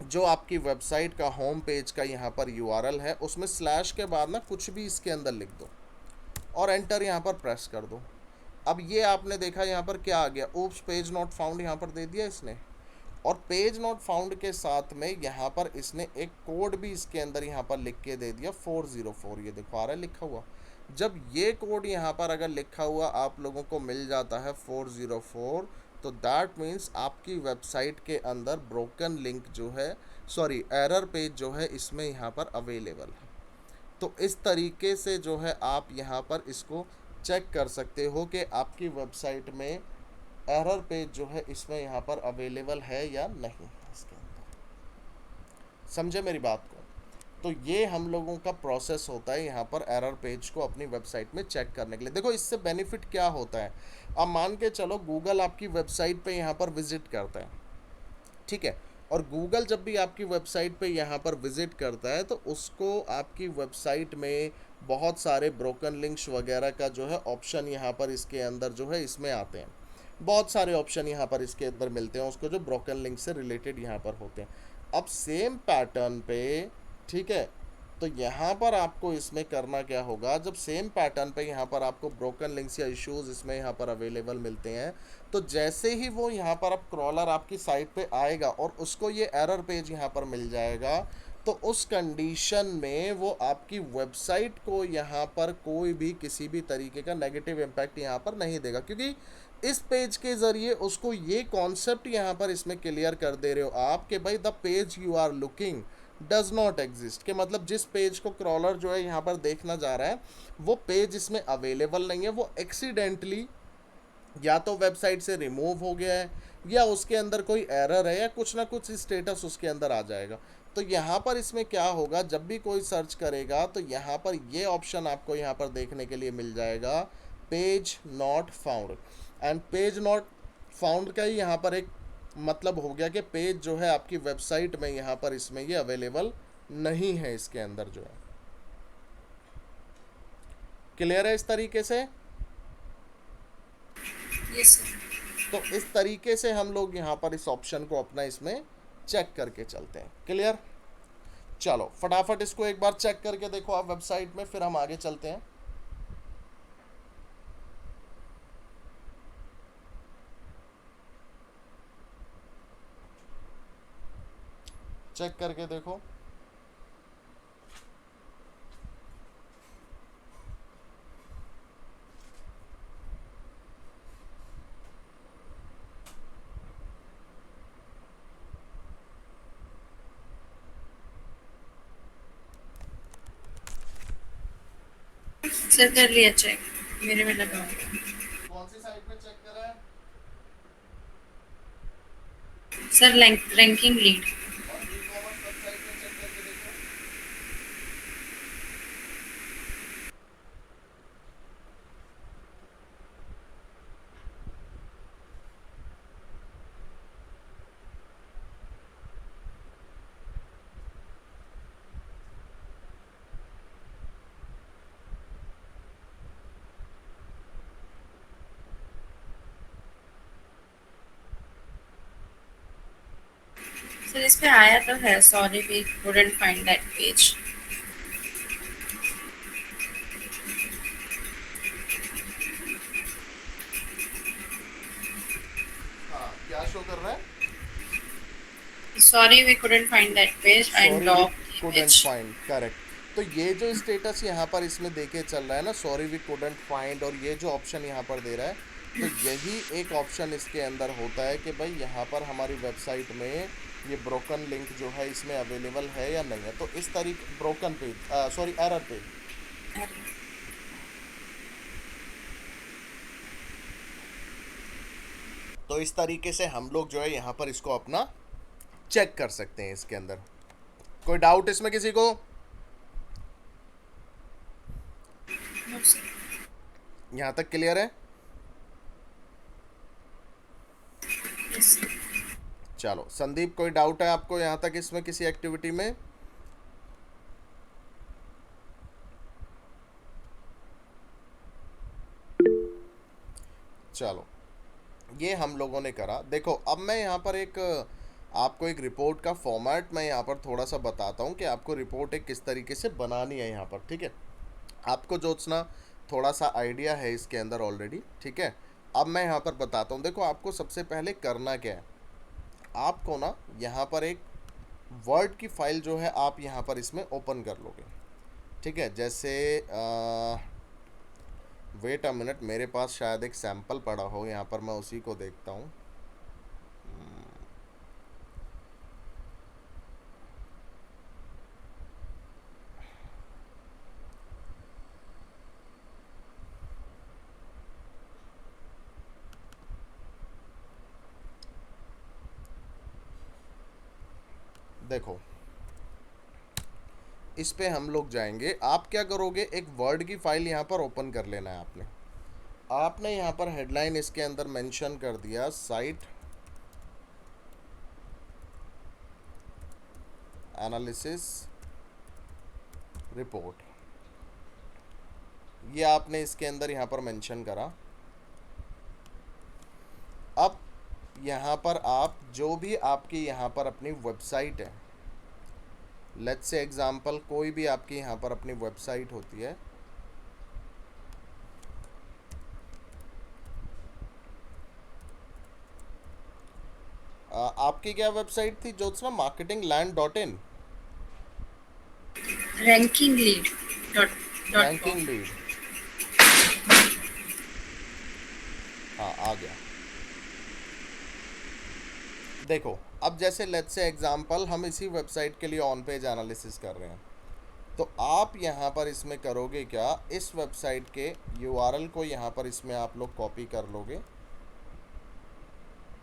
जो आपकी वेबसाइट का होम पेज का यहाँ पर यूआरएल है, उसमें स्लैश के बाद ना कुछ भी इसके अंदर लिख दो और एंटर यहाँ पर प्रेस कर दो। अब ये आपने देखा यहाँ पर क्या आ गया, ओप्स पेज नॉट फाउंड यहाँ पर दे दिया इसने, और पेज नॉट फाउंड के साथ में यहाँ पर इसने एक कोड भी इसके अंदर यहाँ पर लिख के दे दिया 404, ये देखो आ रहा है लिखा हुआ। जब ये कोड यहाँ पर अगर लिखा हुआ आप लोगों को मिल जाता है 404, तो दैट मीन्स आपकी वेबसाइट के अंदर ब्रोकन लिंक जो है, सॉरी एरर पेज जो है इसमें यहाँ पर अवेलेबल है। तो इस तरीके से जो है आप यहाँ पर इसको चेक कर सकते हो कि आपकी वेबसाइट में एरर पेज जो है इसमें यहाँ पर अवेलेबल है या नहीं इसके अंदर। समझे मेरी बात को? तो ये हम लोगों का प्रोसेस होता है यहाँ पर एरर पेज को अपनी वेबसाइट में चेक करने के लिए। देखो इससे बेनिफिट क्या होता है, अब मान के चलो गूगल आपकी वेबसाइट पे यहाँ पर विजिट करता है, ठीक है, और गूगल जब भी आपकी वेबसाइट पे यहाँ पर विजिट करता है तो उसको आपकी वेबसाइट में बहुत सारे ब्रोकन लिंक्स वगैरह का जो है ऑप्शन यहाँ पर इसके अंदर जो है इसमें आते हैं, बहुत सारे ऑप्शन यहाँ पर इसके अंदर मिलते हैं उसको, जो ब्रोकन लिंक से रिलेटेड यहाँ पर होते हैं। अब सेम पैटर्न पे, ठीक है, तो यहाँ पर आपको इसमें करना क्या होगा, जब सेम पैटर्न पे यहाँ पर आपको ब्रोकन लिंक्स या इश्यूज इसमें यहाँ पर अवेलेबल मिलते हैं, तो जैसे ही वो यहाँ पर अब क्रॉलर आपकी साइट पे आएगा और उसको ये एरर पेज यहाँ पर मिल जाएगा, तो उस कंडीशन में वो आपकी वेबसाइट को यहाँ पर कोई भी किसी भी तरीके का नेगेटिव इम्पैक्ट यहाँ पर नहीं देगा, क्योंकि इस पेज के ज़रिए उसको ये कॉन्सेप्ट यहाँ पर इसमें क्लियर कर दे रहे हो आप कि भाई the page you are looking does not exist, के मतलब जिस पेज को क्रॉलर जो है यहाँ पर देखना जा रहा है वो पेज इसमें अवेलेबल नहीं है, वो एक्सीडेंटली या तो वेबसाइट से रिमूव हो गया है या उसके अंदर कोई एरर है या कुछ ना कुछ स्टेटस उसके अंदर आ जाएगा। तो यहाँ पर इसमें क्या होगा, जब भी कोई सर्च करेगा तो यहाँ पर ये ऑप्शन आपको यहाँ पर देखने के लिए मिल जाएगा, page not found. And page not found का ही यहाँ पर एक मतलब हो गया कि पेज जो है आपकी वेबसाइट में यहाँ पर इसमें ये अवेलेबल नहीं है इसके अंदर जो है। क्लियर है इस तरीके से? यस तो इस तरीके से हम लोग यहाँ पर इस ऑप्शन को अपना इसमें चेक करके चलते हैं। क्लियर? चलो फटाफट इसको एक बार चेक करके देखो आप वेबसाइट में, फिर हम आगे चलते हैं। चेक करके देखो। सर कर लिया चेक, मेरे में लगा हुआ। कौन सी साइट में चेक करा है? Sir ranking lead. और ई-कॉमर्स वेबसाइट में चेक करके देखो। सर इस पे आया तो है, sorry we couldn't find that page. हाँ, क्या शो कर रहा है? Sorry we couldn't find that page, I sorry log couldn't find, correct. तो ये जो स्टेटस यहाँ पर इसमें देखे चल रहा है ना, सॉरी वी couldn't find, और ये जो ऑप्शन यहाँ पर दे रहा है, तो यही एक ऑप्शन इसके अंदर होता है कि भाई यहाँ पर हमारी वेबसाइट में ये ब्रोकन लिंक जो है इसमें अवेलेबल है या नहीं है। तो इस तरीके broken page, sorry error page, तो इस तरीके से हम लोग जो है यहाँ पर इसको अपना चेक कर सकते हैं इसके अंदर। कोई डाउट इसमें किसी को? No sir. यहाँ तक क्लियर है? Yes sir. चलो संदीप, कोई डाउट है आपको यहाँ तक इसमें किसी एक्टिविटी में? चलो, ये हम लोगों ने करा। देखो अब मैं यहाँ पर एक आपको एक रिपोर्ट का फॉर्मेट मैं यहाँ पर थोड़ा सा बताता हूँ कि आपको रिपोर्ट एक किस तरीके से बनानी है यहाँ पर, ठीक है? आपको जोत्सना थोड़ा सा आइडिया है इसके अंदर ऑलरेडी, ठीक है? अब मैं यहाँ पर बताता हूँ। देखो आपको सबसे पहले करना क्या है, आपको ना यहाँ पर एक वर्ड की फाइल जो है आप यहाँ पर इसमें ओपन कर लोगे, ठीक है? जैसे वेट अ मिनट, मेरे पास शायद एक सैंपल पड़ा हो यहाँ पर, मैं उसी को देखता हूँ। देखो इस पे हम लोग जाएंगे। आप क्या करोगे, एक वर्ड की फाइल यहाँ पर ओपन कर लेना है आपने। आपने यहाँ पर हेडलाइन इसके अंदर मेंशन कर दिया साइट एनालिसिस रिपोर्ट, ये आपने इसके अंदर यहाँ पर मेंशन करा। अब यहाँ पर आप जो भी आपकी यहाँ पर अपनी वेबसाइट है, लेट्स से एग्जांपल कोई भी आपकी यहाँ पर अपनी वेबसाइट होती है, आपकी क्या वेबसाइट थी Jyotsna? marketingland.in, ranking lead dot ranking com. Lead, हाँ आ गया। देखो अब जैसे लेट्स से एग्जांपल हम इसी वेबसाइट के लिए ऑन पेज एनालिसिस कर रहे हैं, तो आप यहाँ पर इसमें करोगे क्या, इस वेबसाइट के यूआरएल को यहाँ पर इसमें आप लोग कॉपी कर लोगे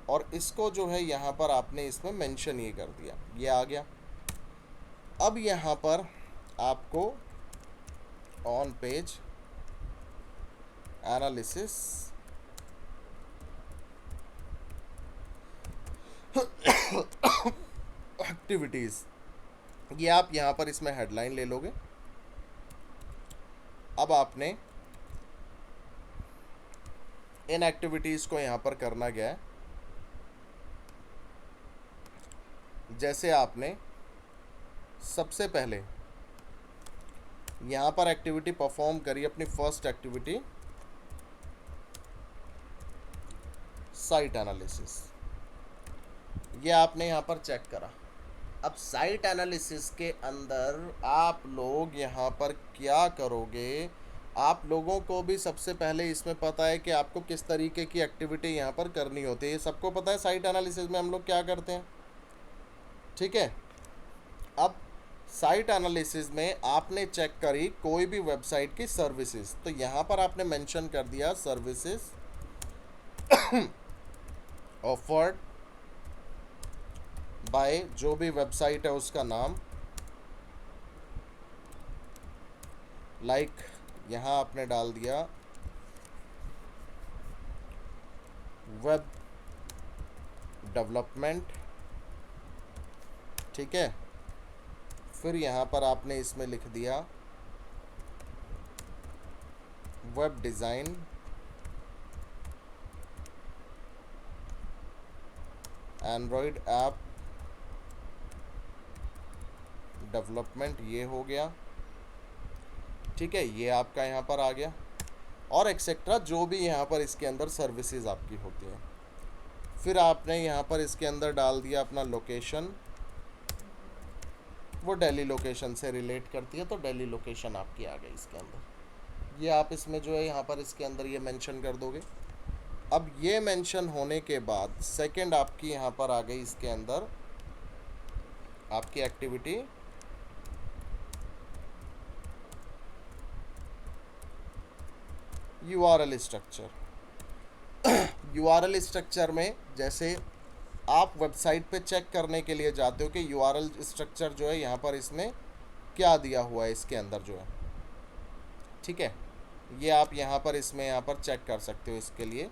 और इसको जो है यहाँ पर आपने इसमें मेंशन ये कर दिया, ये आ गया। अब यहाँ पर आपको ऑन पेज एनालिसिस एक्टिविटीज़, ये आप यहाँ पर इसमें हेडलाइन ले लोगे। अब आपने इन एक्टिविटीज़ को यहाँ पर करना क्या है, जैसे आपने सबसे पहले यहाँ पर एक्टिविटी परफॉर्म करी, अपनी फर्स्ट एक्टिविटी साइट एनालिसिस, ये आपने यहाँ पर चेक करा। अब साइट एनालिसिस के अंदर आप लोग यहाँ पर क्या करोगे, आप लोगों को भी सबसे पहले इसमें पता है कि आपको किस तरीके की एक्टिविटी यहाँ पर करनी होती है, ये सबको पता है साइट एनालिसिस में हम लोग क्या करते हैं, ठीक है? अब साइट एनालिसिस में आपने चेक करी कोई भी वेबसाइट की सर्विसेज, तो यहाँ पर आपने मेंशन कर दिया सर्विसेज ऑफर्ड बाय जो भी वेबसाइट है उसका नाम, लाइक यहाँ आपने डाल दिया वेब डेवलपमेंट, ठीक है? फिर यहाँ पर आपने इसमें लिख दिया web design, Android app development, ये हो गया, ठीक है? ये आपका यहाँ पर आ गया और एक्सेट्रा जो भी यहाँ पर इसके अंदर सर्विसेज आपकी होती हैं। फिर आपने यहाँ पर इसके अंदर डाल दिया अपना लोकेशन, वो दिल्ली लोकेशन से रिलेट करती है, तो दिल्ली लोकेशन आपकी आ गई इसके अंदर। ये आप इसमें जो है यहाँ पर इसके अंदर ये मेंशन कर दोगे। अब ये मेंशन होने के बाद सेकंड आपकी यहाँ पर आ गई इसके अंदर आपकी activity URL structure. URL structure में जैसे आप वेबसाइट पे चेक करने के लिए जाते हो कि यूआरएल स्ट्रक्चर जो है यहाँ पर इसमें क्या दिया हुआ है इसके अंदर जो है, ठीक है। ये आप यहाँ पर इसमें यहाँ पर चेक कर सकते हो। इसके लिए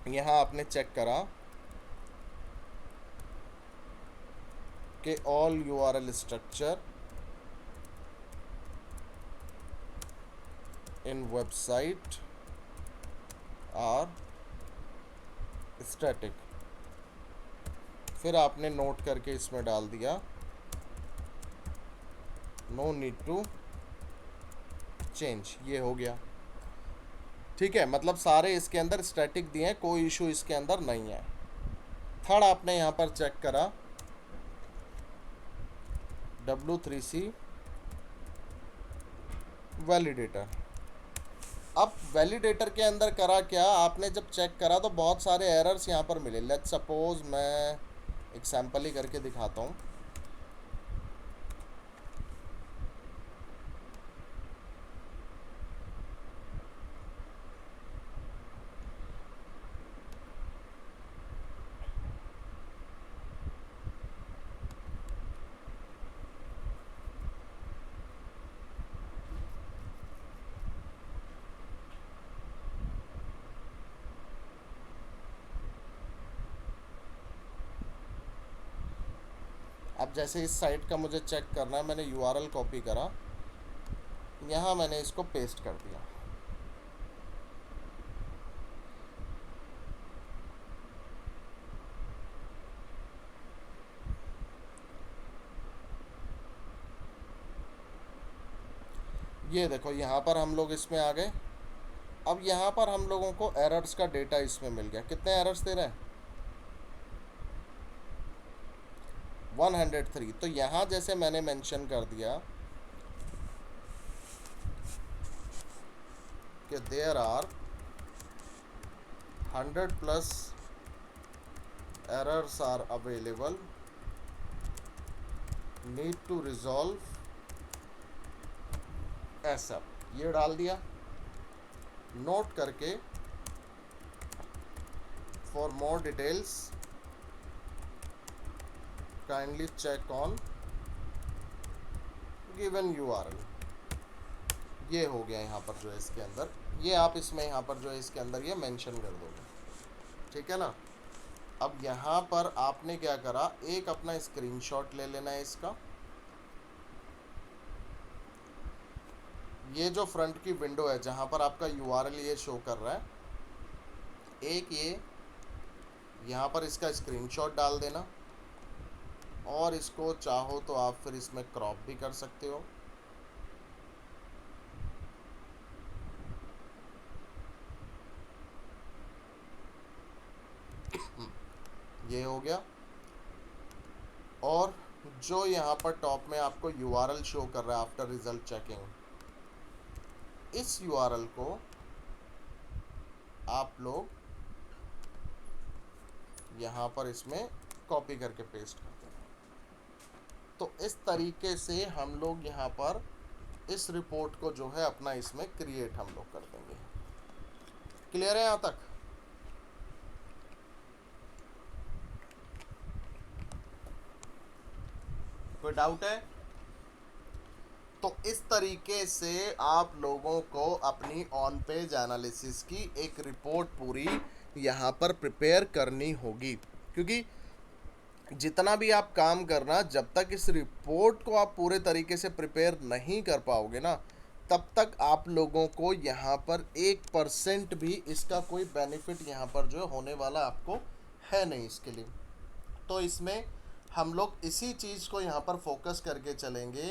यहाँ आपने चेक करा कि all URL structure in website R static, फिर आपने नोट करके इसमें डाल दिया नो नीड टू चेंज। ये हो गया, ठीक है। मतलब सारे इसके अंदर स्टैटिक दिए हैं, कोई इशू इसके अंदर नहीं है। थर्ड आपने यहाँ पर चेक करा W3C वैलिडेटर। अब वैलिडेटर के अंदर करा क्या आपने, जब चेक करा तो बहुत सारे एरर्स यहाँ पर मिले। लेट्स सपोज मैं एक सैंपल ही करके दिखाता हूँ। अब जैसे इस साइट का मुझे चेक करना है, मैंने यूआरएल कॉपी करा, यहाँ मैंने इसको पेस्ट कर दिया। ये देखो यहाँ पर हम लोग इसमें आ गए। अब यहाँ पर हम लोगों को एरर्स का डेटा इसमें मिल गया। कितने एरर्स दे रहे हैं? 103। तो यहाँ जैसे मैंने मेंशन कर दिया कि there are 100+ errors are available, need to resolve ऐसा, ये डाल दिया। नोट करके for more details kindly check on given URL। ये हो गया यहाँ पर जो है इसके अंदर, ये आप इसमें यहाँ पर जो है इसके अंदर ये मेंशन कर दोगे, ठीक है ना। अब यहाँ पर आपने क्या करा, एक अपना स्क्रीनशॉट ले लेना है इसका। ये जो फ्रंट की विंडो है जहाँ पर आपका URL ये शो कर रहा है, एक ये यहाँ पर इसका स्क्रीनशॉट डाल देना, और इसको चाहो तो आप फिर इसमें क्रॉप भी कर सकते हो। ये हो गया। और जो यहाँ पर टॉप में आपको URL शो कर रहा है आफ्टर रिजल्ट चेकिंग, इस URL को आप लोग यहाँ पर इसमें कॉपी करके पेस्ट करते हैं। तो इस तरीके से हम लोग यहाँ पर इस रिपोर्ट को जो है अपना इसमें क्रिएट हम लोग कर देंगे। क्लियर है यहाँ तक? कोई डाउट है? तो इस तरीके से आप लोगों को अपनी ऑन पेज एनालिसिस की एक रिपोर्ट पूरी यहाँ पर प्रिपेयर करनी होगी, क्योंकि जितना भी आप काम करना, जब तक इस रिपोर्ट को आप पूरे तरीके से प्रिपेयर नहीं कर पाओगे ना, तब तक आप लोगों को यहाँ पर 1% भी इसका कोई बेनिफिट यहाँ पर जो होने वाला आपको है नहीं इसके लिए। तो इसमें हम लोग इसी चीज़ को यहाँ पर फोकस करके चलेंगे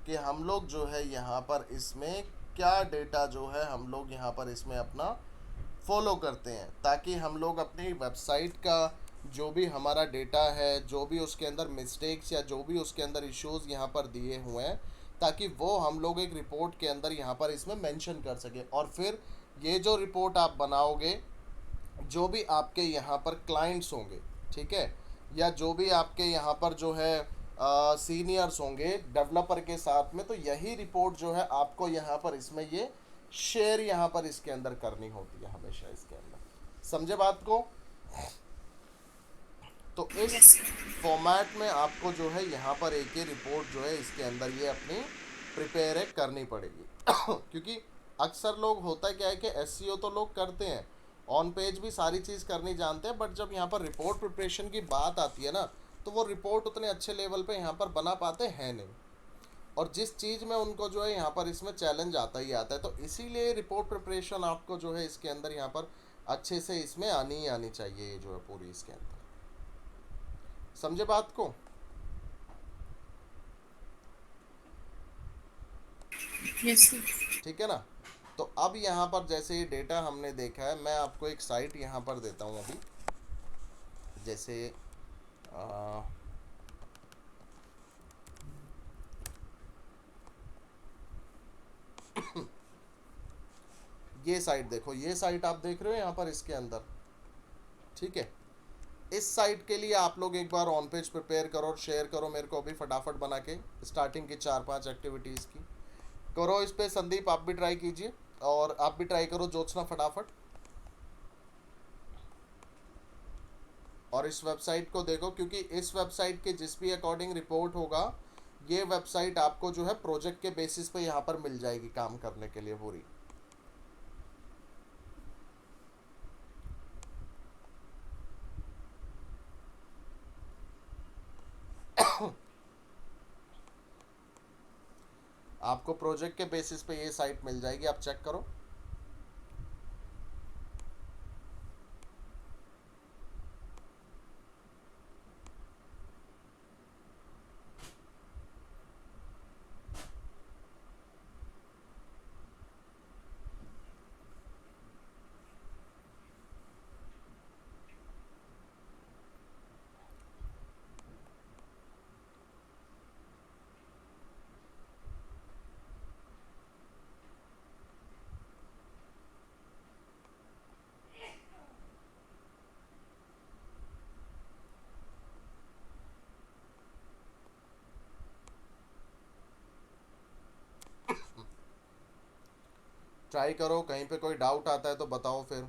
कि हम लोग जो है यहाँ पर इसमें क्या डेटा जो है हम लोग यहाँ पर इसमें अपना फॉलो करते हैं, ताकि हम लोग अपनी वेबसाइट का जो भी हमारा डेटा है, जो भी उसके अंदर मिस्टेक्स या जो भी उसके अंदर इश्यूज़ यहाँ पर दिए हुए हैं, ताकि वो हम लोग एक रिपोर्ट के अंदर यहाँ पर इसमें मेंशन कर सके। और फिर ये जो रिपोर्ट आप बनाओगे, जो भी आपके यहाँ पर क्लाइंट्स होंगे, ठीक है, या जो भी आपके यहाँ पर जो है सीनियर्स होंगे डेवलपर के साथ में, तो यही रिपोर्ट जो है आपको यहाँ पर इसमें ये शेयर यहाँ पर इसके अंदर करनी होती है हमेशा इसके अंदर। समझे बात को? तो इस यस सर। फॉर्मेट में आपको जो है यहाँ पर एक ही रिपोर्ट जो है इसके अंदर ये अपनी प्रिपेयर करनी पड़ेगी क्योंकि अक्सर लोग होता क्या है कि एसईओ तो लोग करते हैं, ऑन पेज भी सारी चीज़ करनी जानते हैं, बट जब यहाँ पर रिपोर्ट प्रिपरेशन की बात आती है ना, तो वो रिपोर्ट उतने अच्छे लेवल पे यहाँ पर बना पाते हैं नहीं। और जिस चीज़ में उनको जो है यहाँ पर इसमें चैलेंज आता ही आता है, तो इसीलिए रिपोर्ट प्रिपरेशन आपको जो है इसके अंदर यहाँ पर अच्छे से इसमें आनी ही आनी चाहिए, ये जो है पूरी इसके अंदर। समझे बात को? Yes sir. ठीक है ना? तो अब यहाँ पर जैसे ये डेटा हमने देखा है, मैं आपको एक साइट यहाँ पर देता हूँ अभी, जैसे ये साइट देखो, ये साइट आप देख रहे हो यहाँ पर इसके अंदर, ठीक है? इस साइट के लिए आप लोग एक बार ऑन पेज प्रिपेयर करो और शेयर करो मेरे को अभी फटाफट बना के, स्टार्टिंग की 4-5 एक्टिविटीज़ की करो इस पे। संदीप आप भी ट्राई कीजिए, और आप भी ट्राई करो ज्योत्सना फटाफट। और इस वेबसाइट को देखो, क्योंकि इस वेबसाइट के जिस भी अकॉर्डिंग रिपोर्ट होगा, ये वेबसाइट आपको जो है प्रोजेक्ट के बेसिस पे यहाँ पर मिल जाएगी काम करने के लिए पूरी। आपको प्रोजेक्ट के बेसिस पे ये साइट मिल जाएगी, आप चेक करो। ट्राई करो, कहीं पे कोई डाउट आता है तो बताओ फिर।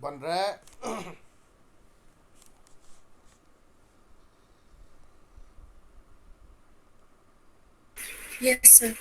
बन रहा है। Yes sir.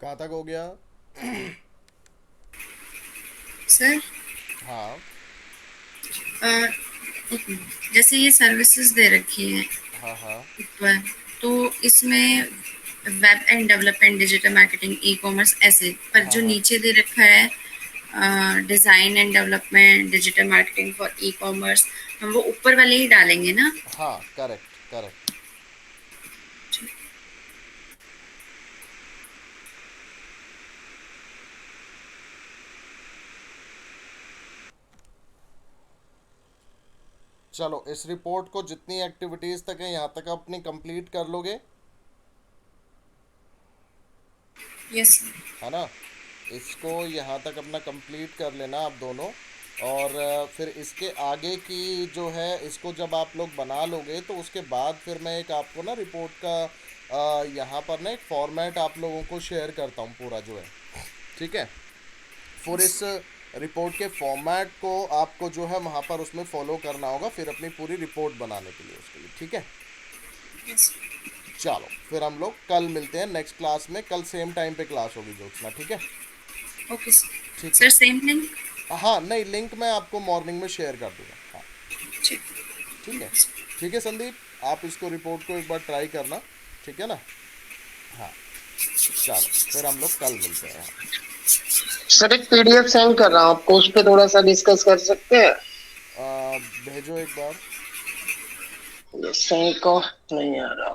कहाँ तक हो गया? सर हाँ एक मिनट, जैसे ये सर्विसेज दे रखी है हाँ हाँ ऊपर, तो इसमें web and development, digital marketing, e commerce ऐसे, पर हाँ जो हाँ नीचे दे रखा है design and development, digital marketing for e commerce, हम वो ऊपर वाले ही डालेंगे ना? हाँ, करेक्ट करेक्ट। चलो, इस रिपोर्ट को जितनी एक्टिविटीज तक है यहाँ तक अपनी कंप्लीट कर लोगे, यस है ना? इसको यहाँ तक अपना कंप्लीट कर लेना आप दोनों। और फिर इसके आगे की जो है, इसको जब आप लोग बना लोगे तो उसके बाद फिर मैं एक आपको ना रिपोर्ट का यहाँ पर ना एक फॉर्मेट आप लोगों को शेयर करता हूँ पूरा जो है, ठीक है? फिर इस रिपोर्ट के फॉर्मेट को आपको जो है वहाँ पर उसमें फॉलो करना होगा फिर अपनी पूरी रिपोर्ट बनाने के लिए, उसके लिए, ठीक है? यस चलो, फिर हम लोग कल मिलते हैं नेक्स्ट क्लास में। कल सेम टाइम पे क्लास होगी ज्योत्सना, ठीक है? ओके ठीक सर, सेम लिंक? है। हाँ, नहीं, लिंक मैं आपको मॉर्निंग में शेयर कर दूंगा। हाँ, ठीक ठीक है। ठीक है संदीप, आप इसको रिपोर्ट को एक बार ट्राई करना, ठीक है ना? हाँ, चलो, फिर हम लोग कल मिलते हैं। सर एक पीडीएफ सेंड कर रहा हूँ आपको, उस पर थोड़ा सा डिस्कस कर सकते हैं? भेजो एक बार। ये सेंड को नहीं आ रहा।